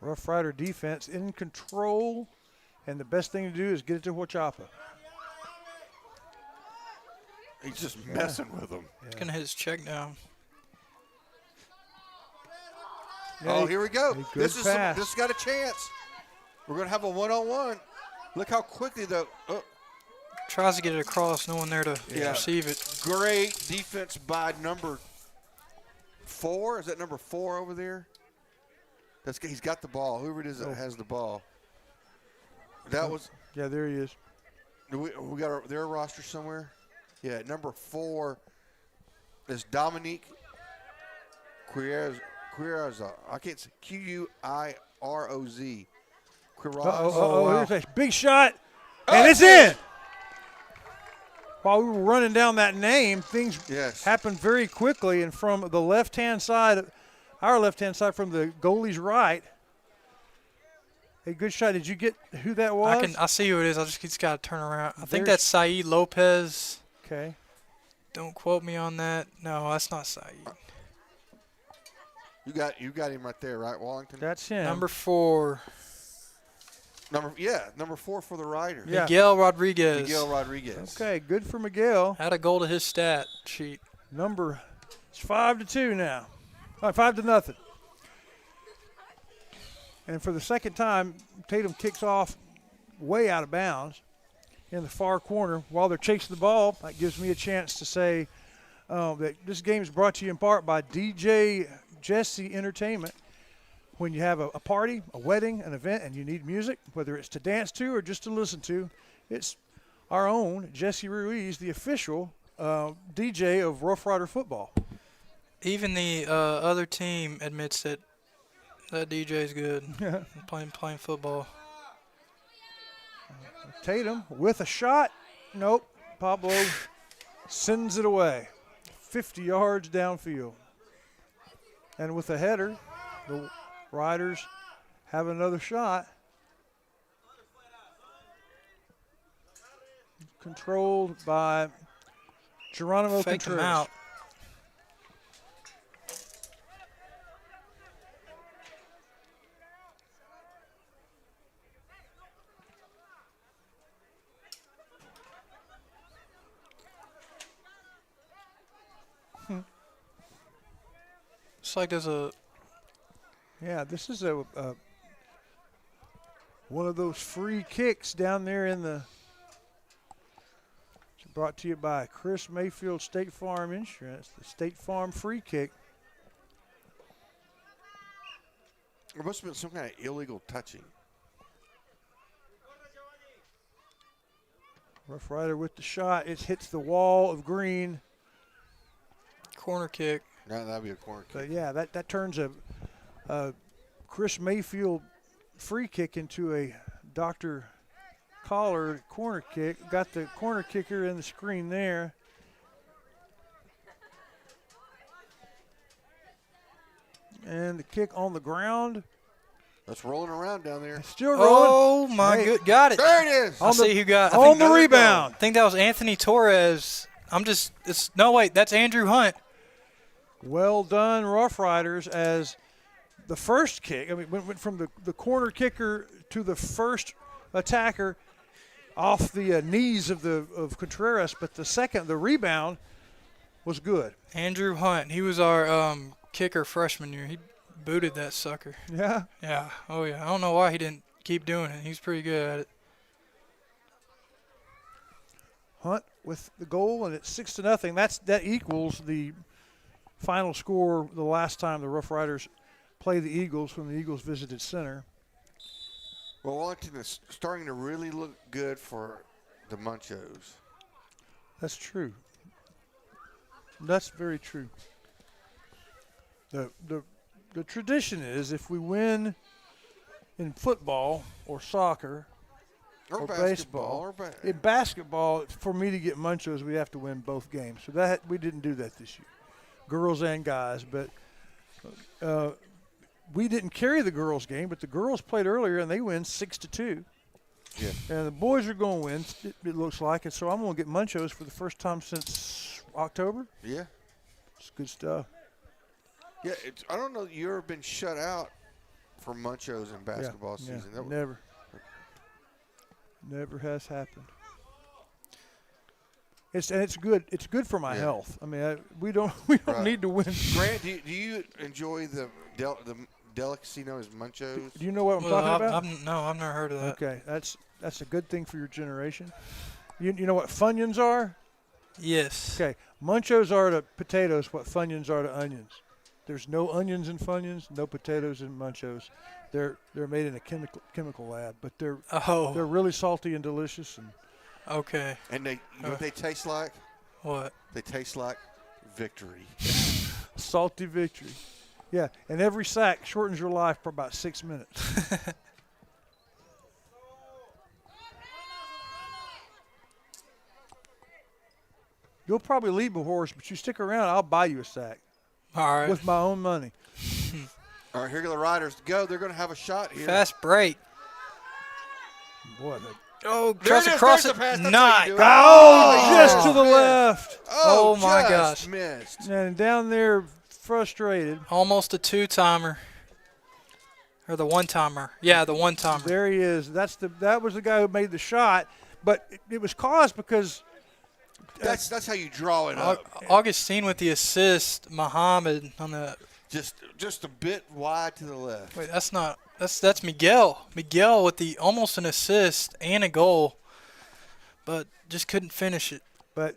Rough Rider defense in control, and the best thing to do is get it to Huachapa. He's just messing with them. He's going to hit his check down. Oh, here we go. This has got a chance. We're going to have a one-on-one. Look how quickly tries to get it across, no one there to receive it. Great defense by number 4. Is that number 4 over there? He's got the ball. Whoever it is that has the ball. That was. Yeah, there he is. We got their roster somewhere. Yeah, number 4 is Dominique Quiroz. I can't say Quiroz. Here's a big shot, and it's in. While we were running down that name, things happened very quickly, and from the left-hand side, our left-hand side from the goalie's right, a good shot. Did you get who that was? I see who it is. I just got to turn around. I think that's Saeed Lopez. Okay. Don't quote me on that. No, that's not Saeed. You got him right there, right, Wallington? That's him. Number 4. Number 4 for the Riders. Yeah. Miguel Rodriguez. Miguel Rodriguez. Okay, good for Miguel. Had a goal to his stat sheet. It's 5-2 now. 5-0. And for the second time, Tatum kicks off way out of bounds in the far corner while they're chasing the ball. That gives me a chance to say that this game is brought to you in part by DJ Jesse Entertainment. When you have a party, a wedding, an event, and you need music, whether it's to dance to or just to listen to, it's our own Jesse Ruiz, the official DJ of Rough Rider football. Even the other team admits that DJ's good. playing football. Tatum with a shot. Nope. Pablo sends it away. 50 yards downfield. And with a header, the Riders have another shot. Controlled by Geronimo Faked him Contreras. out. It's like there's a. Yeah, this is a one of those free kicks down there in the. It's brought to you by Chris Mayfield State Farm Insurance, the State Farm free kick. There must have been some kind of illegal touching. Rough Rider with the shot. It hits the wall of green. Corner kick. No, that'd be a corner kick. But yeah, that turns a Chris Mayfield free kick into a Dr. Collard corner kick. Got the corner kicker in the screen there. And the kick on the ground. That's rolling around down there. Still rolling. Oh, my good. Got it. There it is. I see who got on the rebound. I think that was Anthony Torres. No, wait, that's Andrew Hunt. Well done, Rough Riders, as the first kick, went from the corner kicker to the first attacker off the knees of Contreras, but the rebound was good. Andrew Hunt, he was our kicker freshman year. He booted that sucker. Yeah? Yeah. Oh, yeah. I don't know why he didn't keep doing it. He's pretty good at it. Hunt with the goal, and it's 6-0. That equals the final score the last time the Rough Riders played the Eagles when the Eagles visited center. Well, Wellington is starting to really look good for the Munchos. That's true. That's very true. The tradition is if we win in football or soccer Or baseball, in basketball, for me to get Munchos, we have to win both games. So that we didn't do that this year, girls and guys. But we didn't carry the girls game, but the girls played earlier and they win 6-2. Yeah. And the boys are going to win, it looks like. And so I'm going to get Munchos for the first time since October. Yeah. It's good stuff. Yeah, I don't know that you've ever been shut out for Munchos in basketball season. Yeah, never. Never has happened. It's good. It's good for my health. I mean, we don't need to win. Grant, do you enjoy the delicacy known as Munchos? Do you know what I'm talking about? No, I've never heard of that. Okay, that's a good thing for your generation. You know what Funyuns are? Yes. Okay, Munchos are to potatoes what Funyuns are to onions. There's no onions in Funyuns, no potatoes in Munchos. They're made in a chemical lab, but they're really salty and delicious. And okay. And you know what they taste like? What? They taste like victory. Salty victory. Yeah, and every sack shortens your life for about 6 minutes. You'll probably leave a horse, but you stick around, I'll buy you a sack. All right. With my own money. All right, here go the Riders to go. They're going to have a shot here. Fast break. Boy, tries to cross it. Not. Oh, just to the left. Oh my gosh. Missed. And down there, frustrated. Almost a two-timer. Or the one-timer. Yeah, the one-timer. There he is. That was the guy who made the shot, but it was caused because that's how you draw it up. Augustine with the assist. Muhammad on the just a bit wide to the left. Wait, that's Miguel. Miguel with the almost an assist and a goal, but just couldn't finish it. But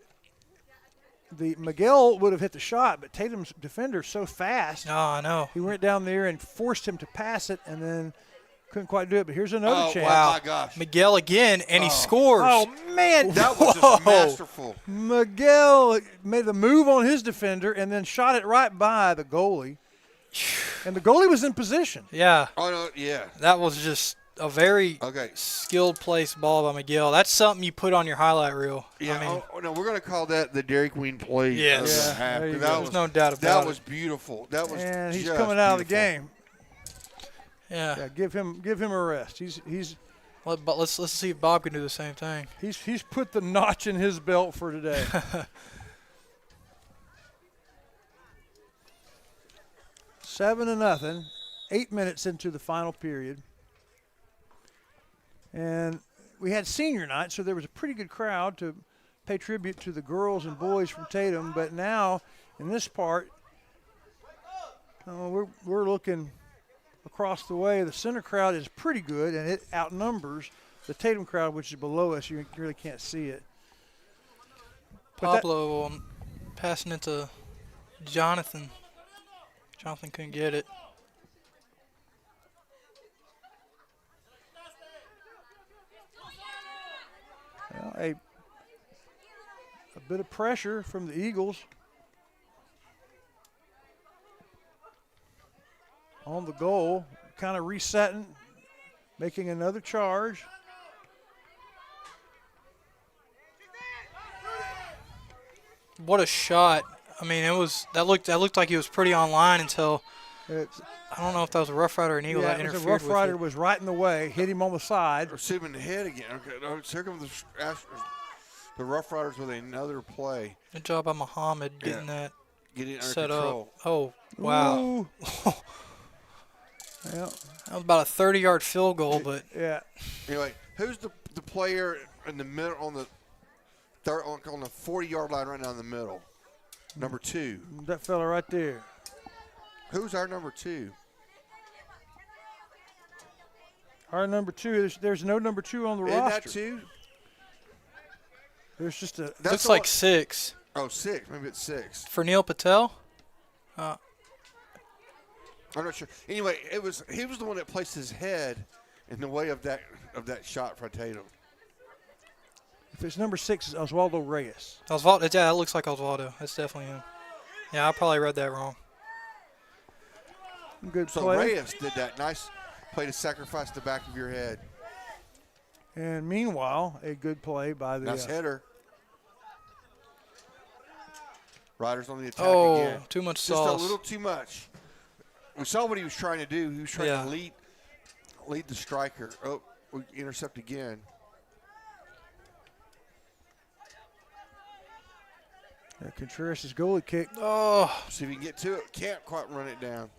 Miguel would have hit the shot, but Tatum's defender's so fast. Oh, I know. He went down there and forced him to pass it, and then couldn't quite do it. But here's another chance. Wow. My gosh. Miguel again, and he scores. Oh, man. That was just masterful. Miguel made the move on his defender and then shot it right by the goalie. And the goalie was in position. Yeah. Oh, no, yeah. That was just a very skilled placed ball by Miguel. That's something you put on your highlight reel. Yeah, I mean, no, we're going to call that the Dairy Queen play. Yes. There's no doubt about it. That was beautiful. That was and he's just coming out beautiful. of the game. Yeah. Give him a rest. But let's see if Bob can do the same thing. He's put the notch in his belt for today. 7-0, 8 minutes into the final period. And we had senior night, so there was a pretty good crowd to pay tribute to the girls and boys from Tatum. But now, in this part, we're looking across the way. The center crowd is pretty good, and it outnumbers the Tatum crowd, which is below us. You really can't see it. Pablo passing it to Jonathan. Jonathan couldn't get it. Well, a bit of pressure from the Eagles on the goal, kind of resetting, making another charge. What a shot! I mean, that looked like he was pretty online until I don't know if that was a Rough Rider or an Eagle that interfered. The Rough Rider was right in the way, hit him on the side. Received him in the head again. Okay, here comes the Rough Riders with another play. Good job by Muhammad getting that set control. up. Oh, wow. Yeah. That was about a 30-yard field goal, but yeah. Anyway, who's the player in the middle on the 40-yard line right now in the middle? Number 2. That fella right there. Who's our number 2? Our number 2. There's no number 2 on the Isn't roster. that 2? There's just a. Looks like 6. Oh, 6. Maybe it's 6. For Neil Patel? I'm not sure. Anyway, he was the one that placed his head in the way of that shot for Tatum. If it's number 6, it's Oswaldo Reyes. Yeah, that looks like Oswaldo. That's definitely him. Yeah, I probably read that wrong. Good So play. Reyes did that. Nice play to sacrifice the back of your head. And meanwhile, a good play by the Nice header. Riders on the attack again. Too much Just sauce. a little too much. We saw what he was trying to do. He was trying to lead the striker. Oh, we intercept again. Contreras' goalie kick. Oh. See if he can get to it. Can't quite run it down.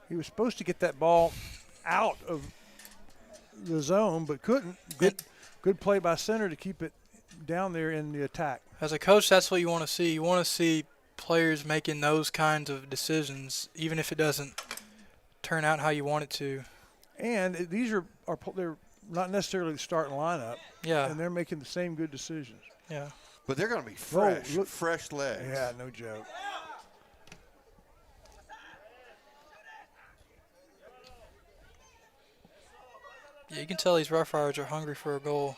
He was supposed to get that ball out of the zone, but couldn't. Good play by center to keep it down there in the attack. As a coach, that's what you want to see. You want to see players making those kinds of decisions, even if it doesn't turn out how you want it to. And these are they're not necessarily the starting lineup. Yeah. And they're making the same good decisions. Yeah. But they're going to be fresh, fresh legs. Yeah, no joke. Yeah, you can tell these Rough Riders are hungry for a goal.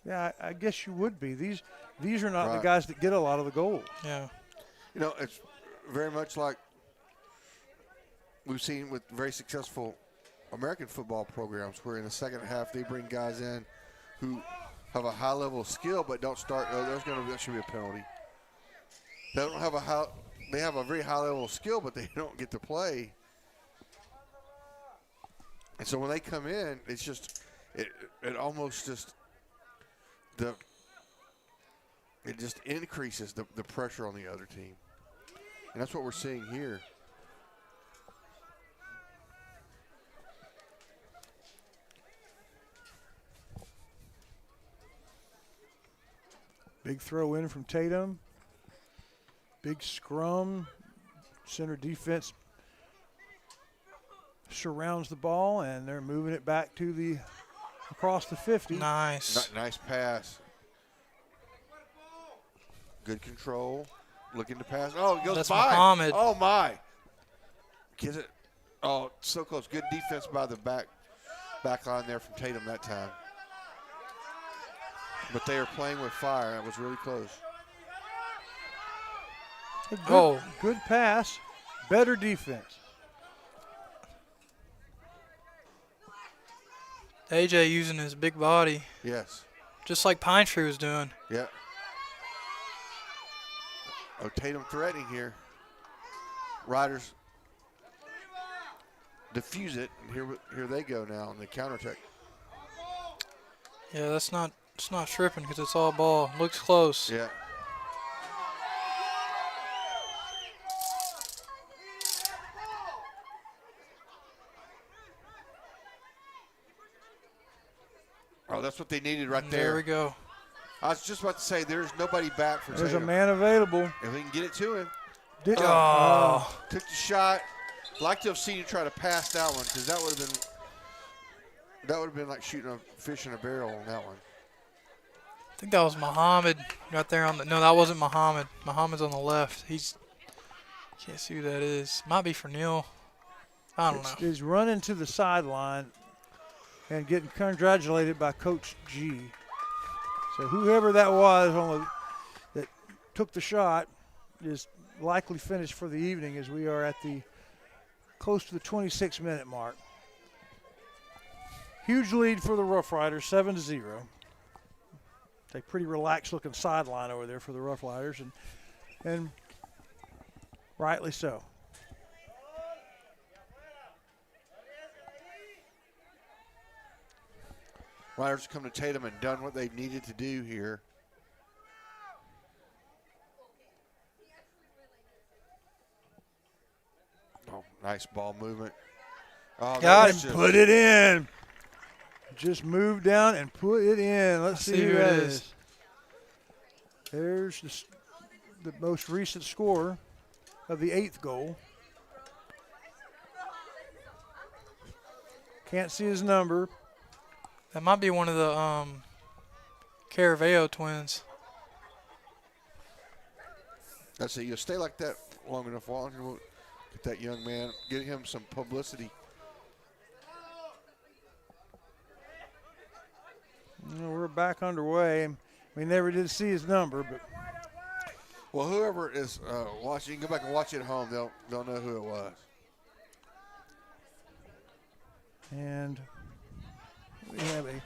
Yeah, I guess you would be. These are not the Right. guys that get a lot of the goals. Yeah. You know, it's very much like we've seen with very successful American football programs where in the second half they bring guys in who have a high level of skill but don't start. That should be a penalty. They don't have they have a very high level of skill but they don't get to play. And so when they come in, it's just it almost just it just increases the pressure on the other team. And that's what we're seeing here. Big throw in from Tatum. Big scrum. Center defense surrounds the ball, and they're moving it back to across the 50. Nice. Nice pass. Good control. Looking to pass. Oh, it goes That's by. Muhammad. Oh, my. Gets it. Oh, so close. Good defense by the back line there from Tatum that time. But they are playing with fire. That was really close. Good pass. Better defense. AJ using his big body. Yes. Just like Pine Tree was doing. Yeah. Oh, Tatum threatening here. Riders diffuse it, and here they go now on the counterattack. Yeah, it's not tripping because it's all ball. Looks close. Yeah. Oh, that's what they needed right there. There we go. I was just about to say, there's nobody back for There's Tatum. a man available. If we can get it to him. Took the shot. Like to have seen you try to pass that one because that would have been like shooting a fish in a barrel on that one. I think that was Muhammad right there on the. No, that wasn't Muhammad. Muhammad's on the left. Can't see who that is. Might be for Neil. I don't know. He's running to the sideline and getting congratulated by Coach G. So whoever that was that took the shot is likely finished for the evening as we are at the close to the 26-minute mark. Huge lead for the Rough Riders, 7-0. A pretty relaxed-looking sideline over there for the Rough Riders, and rightly so. Riders come to Tatum and done what they needed to do here. Oh, nice ball movement. Oh, Got him. Put it in. Just move down and put it in. Let's see who that is. There's the most recent scorer of the 8th goal. Can't see his number. That might be one of the Caraveo twins. That's it. You stay like that long enough. We'll get that young man, get him some publicity. We're back underway. We never did see his number, but Well, whoever is watching, you can go back and watch it at home. They'll know who it was. And we have a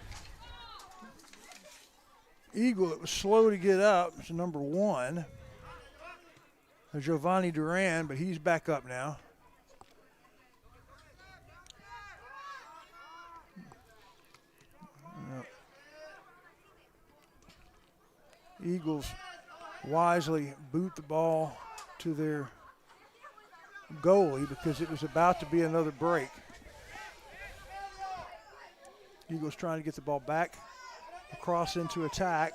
Eagle that was slow to get up. It's number 1. Giovanni Duran, but he's back up now. Eagles wisely boot the ball to their goalie because it was about to be another break. Eagles trying to get the ball back across into attack.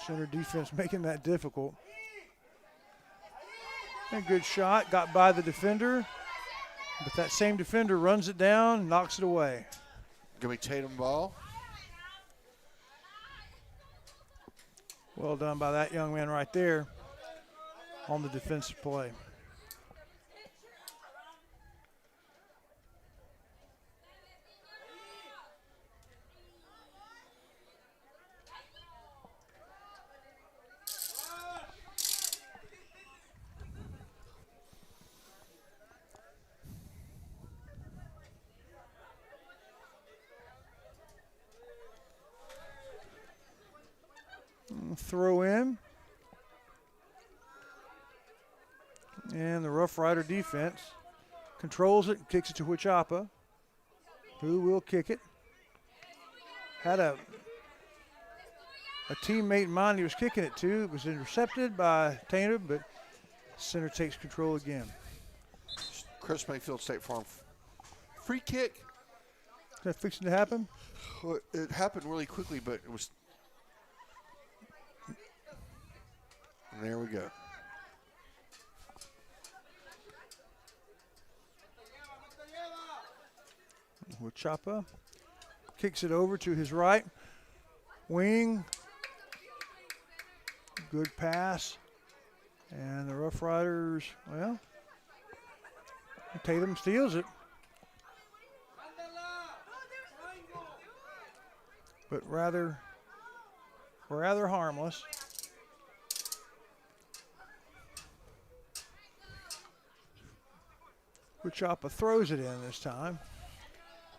Center defense making that difficult. And good shot, got by the defender, but that same defender runs it down, knocks it away. Gonna be Tatum ball. Well done by that young man right there on the defensive play. Throw in. And the Rough Rider defense controls it, kicks it to Huichapa, who will kick it. Had a teammate in mind he was kicking it to. It was intercepted by Tatum, but center takes control again. Chris Mayfield, State Farm. Free kick. Is that fixing to happen? Well, it happened really quickly, but it was. And there we go. Huichapa kicks it over to his right wing. Good pass. And the Rough Riders, well, Tatum steals it. But rather harmless. Huichapa throws it in this time.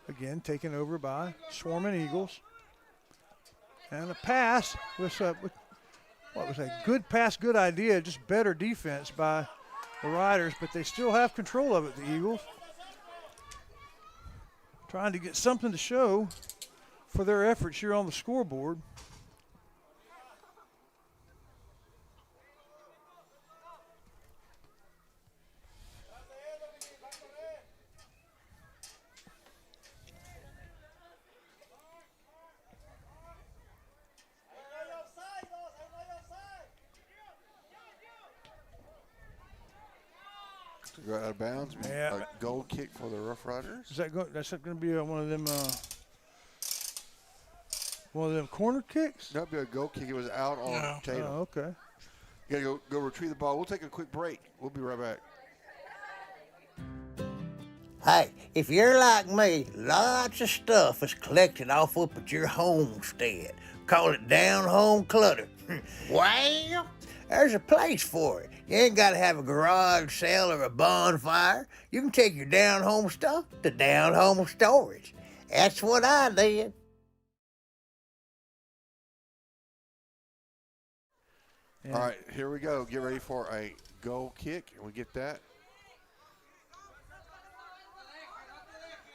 Again, taken over by swarming Eagles. And a pass with what was a good pass, good idea, just better defense by the Riders, but they still have control of it, the Eagles. Trying to get something to show for their efforts here on the scoreboard. Go out of bounds. Yeah. A goal kick for the Rough Riders. Is that that's going to be one of them corner kicks? That'd be a goal kick. It was out on Tatum. Oh, okay. You gotta go retrieve the ball. We'll take a quick break. We'll be right back. Hey, if you're like me, lots of stuff is collected off up at your homestead. Call it down-home clutter. Well, there's a place for it. You ain't got to have a garage sale or a bonfire. You can take your down-home stuff to down-home storage. That's what I did. Yeah. All right, here we go. Get ready for a goal kick, and we get that.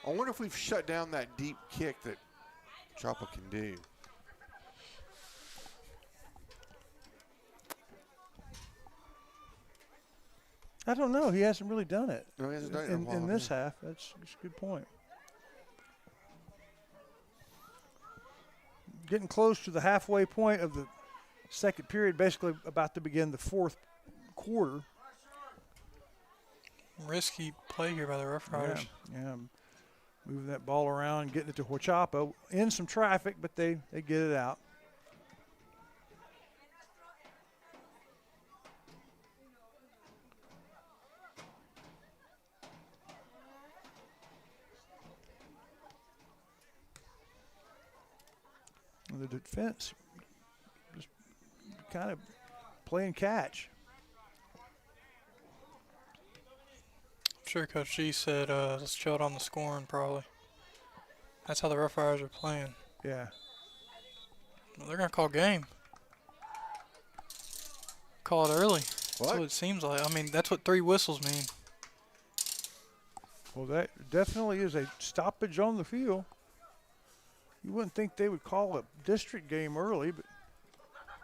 I wonder if we've shut down that deep kick that Choppa can do. I don't know. He hasn't really done it. No, he hasn't done it in this half. That's a good point. Getting close to the halfway point of the second period, basically about to begin the fourth quarter. Risky play here by the Rough Riders. Yeah. Moving that ball around, getting it to Huichapa. In some traffic, but they get it out. The defense just kind of playing catch. I'm sure Coach G said, let's chill it on the scoring, probably. That's how the Rough Riders are playing. Yeah. Well, they're going to call game. Call it early. What? That's what it seems like. I mean, that's what 3 whistles mean. Well, that definitely is a stoppage on the field. You wouldn't think they would call a district game early,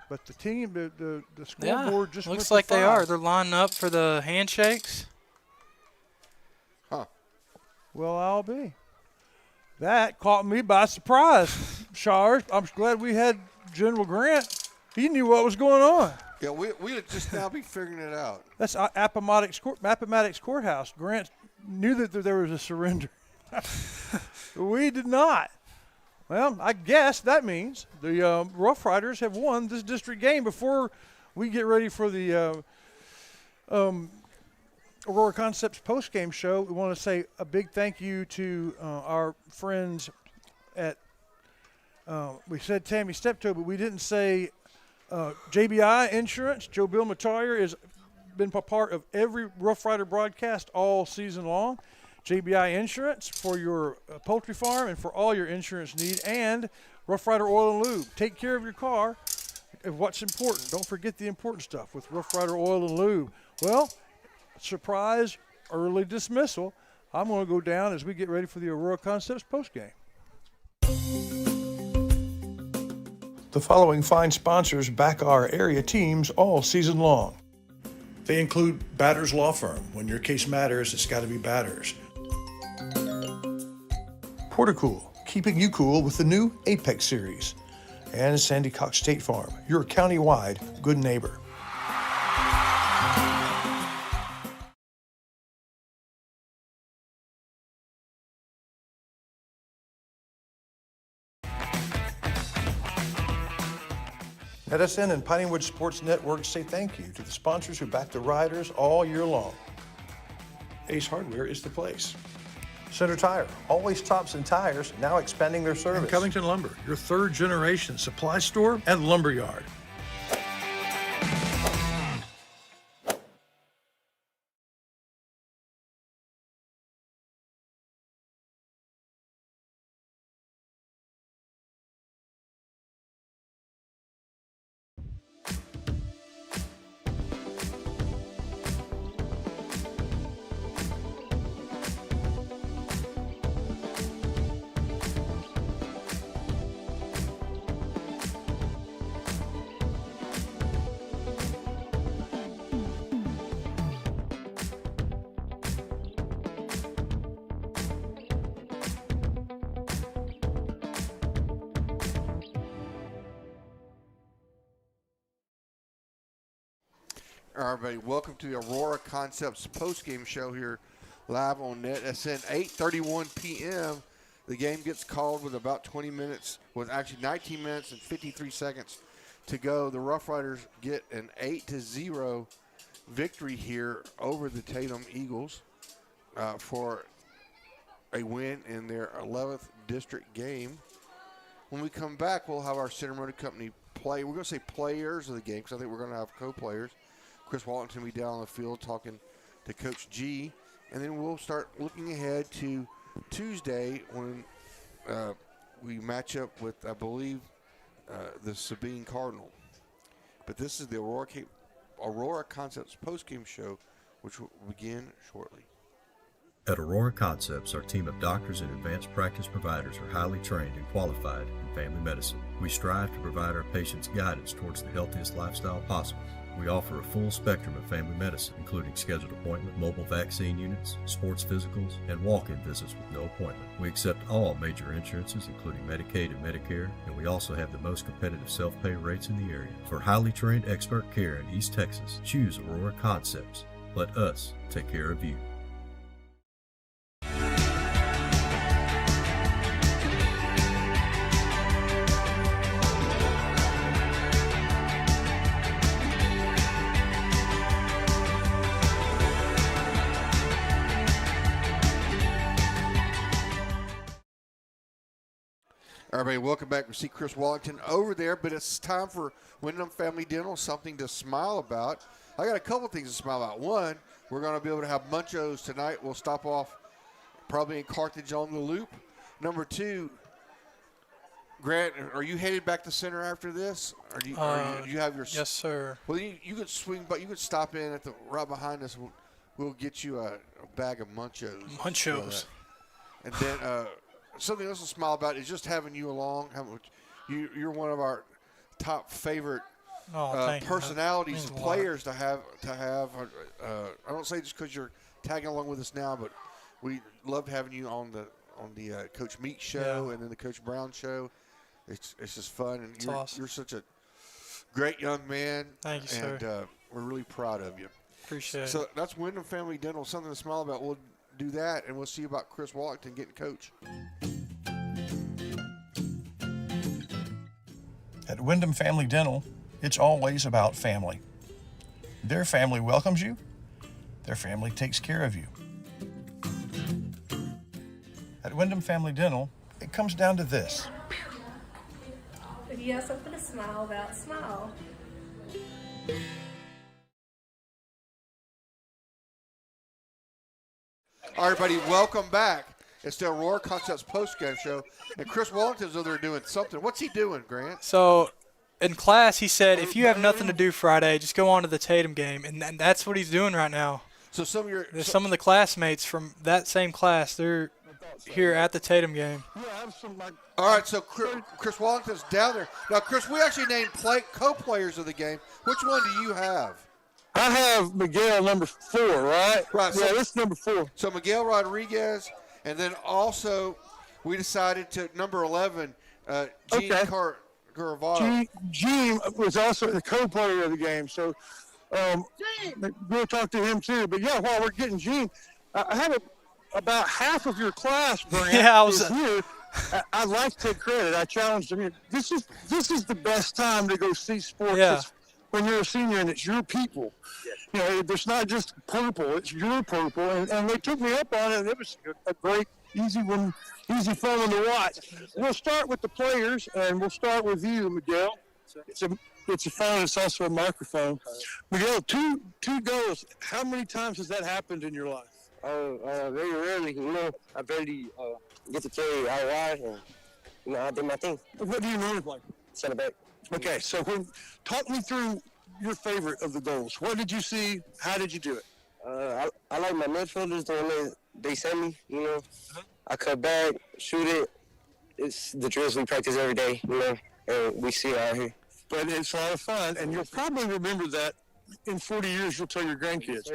but the team, the scoreboard just looks went like to they 5. are. They're lining up for the handshakes. Huh. Well, I'll be. That caught me by surprise, Shars. I'm glad we had General Grant. He knew what was going on. Yeah, we'd just now be figuring it out. That's Appomattox Courthouse. Grant knew that there was a surrender. We did not. Well, I guess that means the Rough Riders have won this district game. Before we get ready for the Aurora Concepts postgame show, we want to say a big thank you to our friends at, we said Tammy Steptoe, but we didn't say JBI Insurance. Joe Bill Mattier has been a part of every Rough Rider broadcast all season long. JBI Insurance for your poultry farm and for all your insurance need, and Rough Rider Oil and Lube. Take care of your car and what's important. Don't forget the important stuff with Rough Rider Oil and Lube. Well, surprise early dismissal. I'm going to go down as we get ready for the Aurora Concepts postgame. The following fine sponsors back our area teams all season long. They include Batters Law Firm. When your case matters, it's got to be Batters. Portacool, keeping you cool with the new Apex series. And Sandy Cox State Farm, your county-wide good neighbor. NETSN and Pineywood Sports Network say thank you to the sponsors who back the Riders all year long. Ace Hardware is the place. Center Tire, always tops and tires, now expanding their service. And Covington Lumber, your third generation supply store and lumber yard. All right, everybody, welcome to the Aurora Concepts postgame show here live on NETSN, 8:31 p.m. The game gets called with about 20 minutes, with actually 19 minutes and 53 seconds to go. The Rough Riders get an 8-0 victory here over the Tatum Eagles for a win in their 11th district game. When we come back, we'll have our Cinnamon Company play. We're going to say players of the game because I think we're going to have co-players. Chris Walton will be down on the field talking to Coach G. And then we'll start looking ahead to Tuesday when we match up with, I believe, the Sabine Cardinal. But this is the Aurora Concepts postgame show, which will begin shortly. At Aurora Concepts, our team of doctors and advanced practice providers are highly trained and qualified in family medicine. We strive to provide our patients guidance towards the healthiest lifestyle possible. We offer a full spectrum of family medicine, including scheduled appointment, mobile vaccine units, sports physicals, and walk-in visits with no appointment. We accept all major insurances, including Medicaid and Medicare, and we also have the most competitive self-pay rates in the area. For highly trained expert care in East Texas, choose Aurora Concepts. Let us take care of you. Everybody, welcome back. We see Chris Wallington over there, but it's time for Wyndham Family Dental, something to smile about. I got a couple things to smile about. One, we're going to be able to have Munchos tonight. We'll stop off probably in Carthage on the Loop. Number two, Grant, are you headed back to center after this? Or do you have your? Yes, sir. Well, you could swing, but you could stop in at the right behind us. We'll get you a bag of Munchos. Munchos. And then something else to smile about is just having you along. You're one of our top favorite personalities and players to have. I don't say just because you're tagging along with us now, but we loved having you on the Coach Meek show and then the Coach Brown show. It's just fun, and awesome. You're such a great young man. Thank you, sir. And we're really proud of you. Appreciate it. So that's Wyndham Family Dental, something to smile about. We'll do that, and we'll see about Chris Wallington getting coach. At Wyndham Family Dental, it's always about family. Their family welcomes you. Their family takes care of you. At Wyndham Family Dental, it comes down to this. If you have something to smile about, smile. All right, everybody, welcome back. It's the Aurora Concepts postgame show, and Chris Wallington's over there doing something. What's he doing, Grant? So, in class, he said, if you have nothing to do Friday, just go on to the Tatum game, and that's what he's doing right now. So some of the classmates from that same class, they're here at the Tatum game. All right, so Chris Wallington's down there. Now, Chris, we actually named co-players of the game. Which one do you have? I have Miguel number 4, right? Right. Yeah, that's number 4. So Miguel Rodriguez, and then also we decided to number 11, Gene Caravado. Gene was also the co-player of the game, so we'll talk to him too. But yeah, while we're getting Gene, I have about half of your class, Brent, is here. I'd like to take credit. I challenged him. This is the best time to go see sports. Yeah. When you're a senior and it's your people. You know, it's not just purple, it's your purple. And they took me up on it, and it was a great, easy fun one to watch. We'll start with the players, and we'll start with you, Miguel. It's a phone, it's also a microphone. Miguel, two goals. How many times has that happened in your life? Very rarely. You know, I barely get to play out wide, and you know, I did my thing. What do you normally play? Center back. Okay, so talk me through your favorite of the goals. What did you see? How did you do it? I like my midfielders, the one they send me, you know. I cut back, shoot it. It's the drills we practice every day, you know, and we see it out here. But it's a lot of fun, and you'll probably remember that in 40 years you'll tell your grandkids.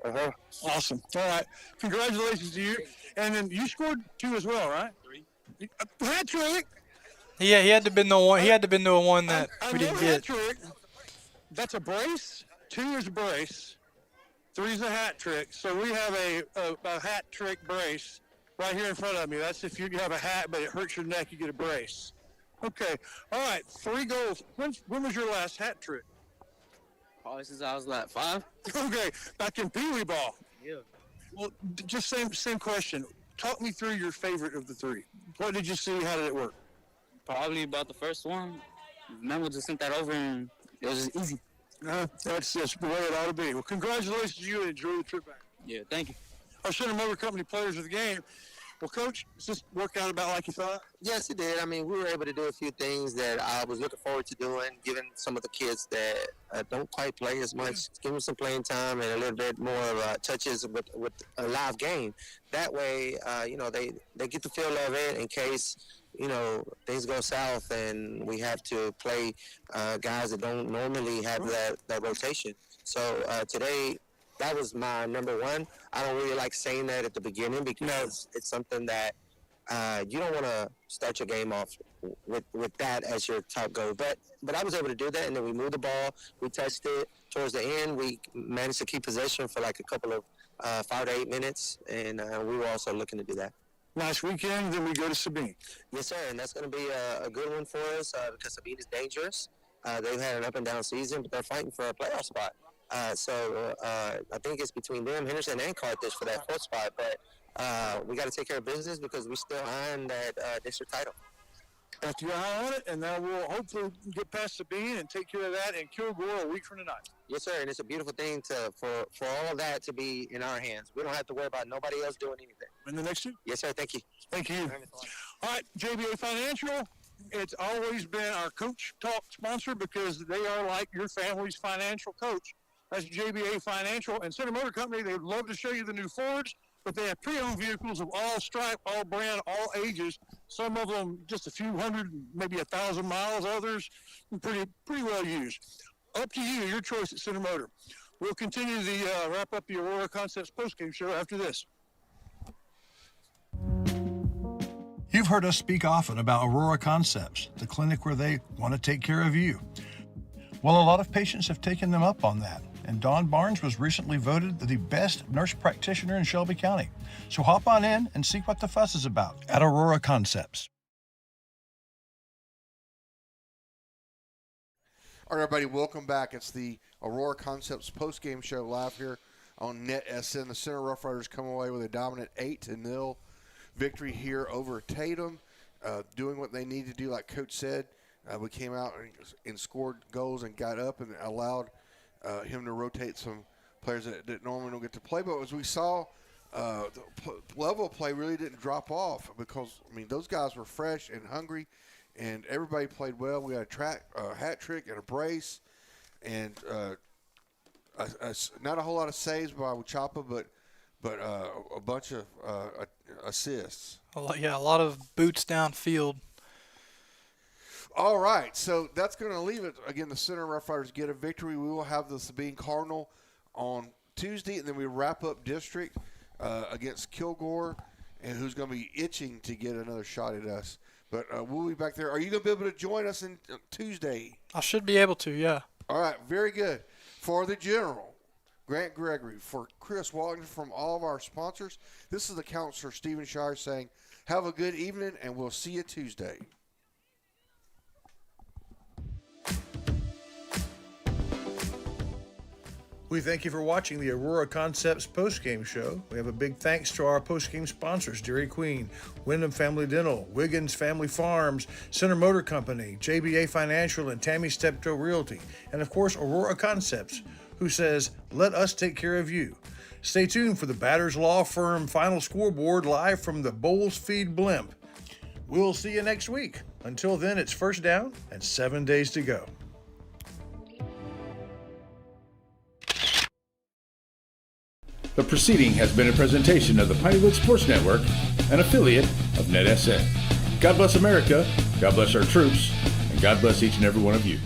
Uh-huh. Awesome. All right. Congratulations to you. And then you scored 2 as well, right? Hat trick. Yeah, he had to been the one. He had to been the one that we didn't get. Trick. That's a brace. 2 is a brace. 3 is a hat trick. So we have a hat trick brace right here in front of me. That's if you have a hat, but it hurts your neck, you get a brace. Okay. All right. 3 goals. When was your last hat trick? Probably since I was like 5. Okay. Back in Pee Wee ball. Yeah. Well, just same question. Talk me through your favorite of the 3. What did you see? How did it work? Probably about the first one. Memo just sent that over, and it was just easy. That's just the way it ought to be. Well, congratulations to you, and enjoy the trip back. Yeah, thank you. Our Center Motor Company players of the game. Well, Coach, does this work out about like you thought? Yes, it did. I mean, we were able to do a few things that I was looking forward to doing, giving some of the kids that don't quite play as much, give them some playing time and a little bit more touches with a live game. That way, you know, they get the feel of it in case, you know, things go south and we have to play guys that don't normally have that rotation. So today, that was my number 1. I don't really like saying that at the beginning because it's something that you don't want to start your game off with that as your top goal. But I was able to do that, and then we moved the ball. We touched it towards the end. We managed to keep possession for like a couple of 5 to 8 minutes, and we were also looking to do that. Last weekend, then we go to Sabine. Yes, sir, and that's going to be a good one for us because Sabine is dangerous. They've had an up-and-down season, but they're fighting for a playoff spot. So I think it's between them, Henderson, and Carthage for that 4th spot. But we got to take care of business because we still eyeing that district title. Got your eye on it, and now we'll hopefully get past Sabine and take care of that in Kilgore a week from tonight. Yes, sir, and it's a beautiful thing for all of that to be in our hands. We don't have to worry about nobody else doing anything. And the next two? Yes, sir, thank you. Thank you. All right, JBA Financial, it's always been our Coach Talk sponsor because they are like your family's financial coach. That's JBA Financial. And Center Motor Company, they would love to show you the new Fords, but they have pre-owned vehicles of all stripe, all brand, all ages. Some of them just a few hundred, maybe 1,000 miles. Others pretty well used. Up to you, your choice at Center Motor. We'll continue the wrap up the Aurora Concepts postgame show after this. You've heard us speak often about Aurora Concepts, the clinic where they want to take care of you. Well, a lot of patients have taken them up on that, and Dawn Barnes was recently voted the best nurse practitioner in Shelby County. So hop on in and see what the fuss is about at Aurora Concepts. All right, everybody, welcome back. It's the Aurora Concepts postgame show live here on NETSN. The Center Rough Riders come away with a dominant 8-0 victory here over Tatum, doing what they need to do, like Coach said. We came out and scored goals and got up and allowed him to rotate some players that normally don't get to play. But as we saw, the level of play really didn't drop off because, I mean, those guys were fresh and hungry, and everybody played well. We had a hat trick and a brace, and not a whole lot of saves by Wachapa, but a bunch of assists. A lot of boots downfield. All right, so that's going to leave it. Again, the Center Rough Riders get a victory. We will have the Sabine Cardinal on Tuesday, and then we wrap up district against Kilgore, and who's going to be itching to get another shot at us. But we'll be back there. Are you going to be able to join us on Tuesday? I should be able to, yeah. All right, very good. For the General, Grant Gregory, for Chris Wallington, from all of our sponsors, this is the counselor, Stephen Shire, saying, have a good evening, and we'll see you Tuesday. We thank you for watching the Aurora Concepts postgame show. We have a big thanks to our postgame sponsors, Dairy Queen, Wyndham Family Dental, Wiggins Family Farms, Center Motor Company, JBA Financial, and Tammy Steptoe Realty, and of course Aurora Concepts, who says, let us take care of you. Stay tuned for the Batters Law Firm final scoreboard live from the Bowles Feed Blimp. We'll see you next week. Until then, it's first down and 7 days to go. The proceeding has been a presentation of the Pineywood Sports Network, an affiliate of NETSN. God bless America, God bless our troops, and God bless each and every one of you.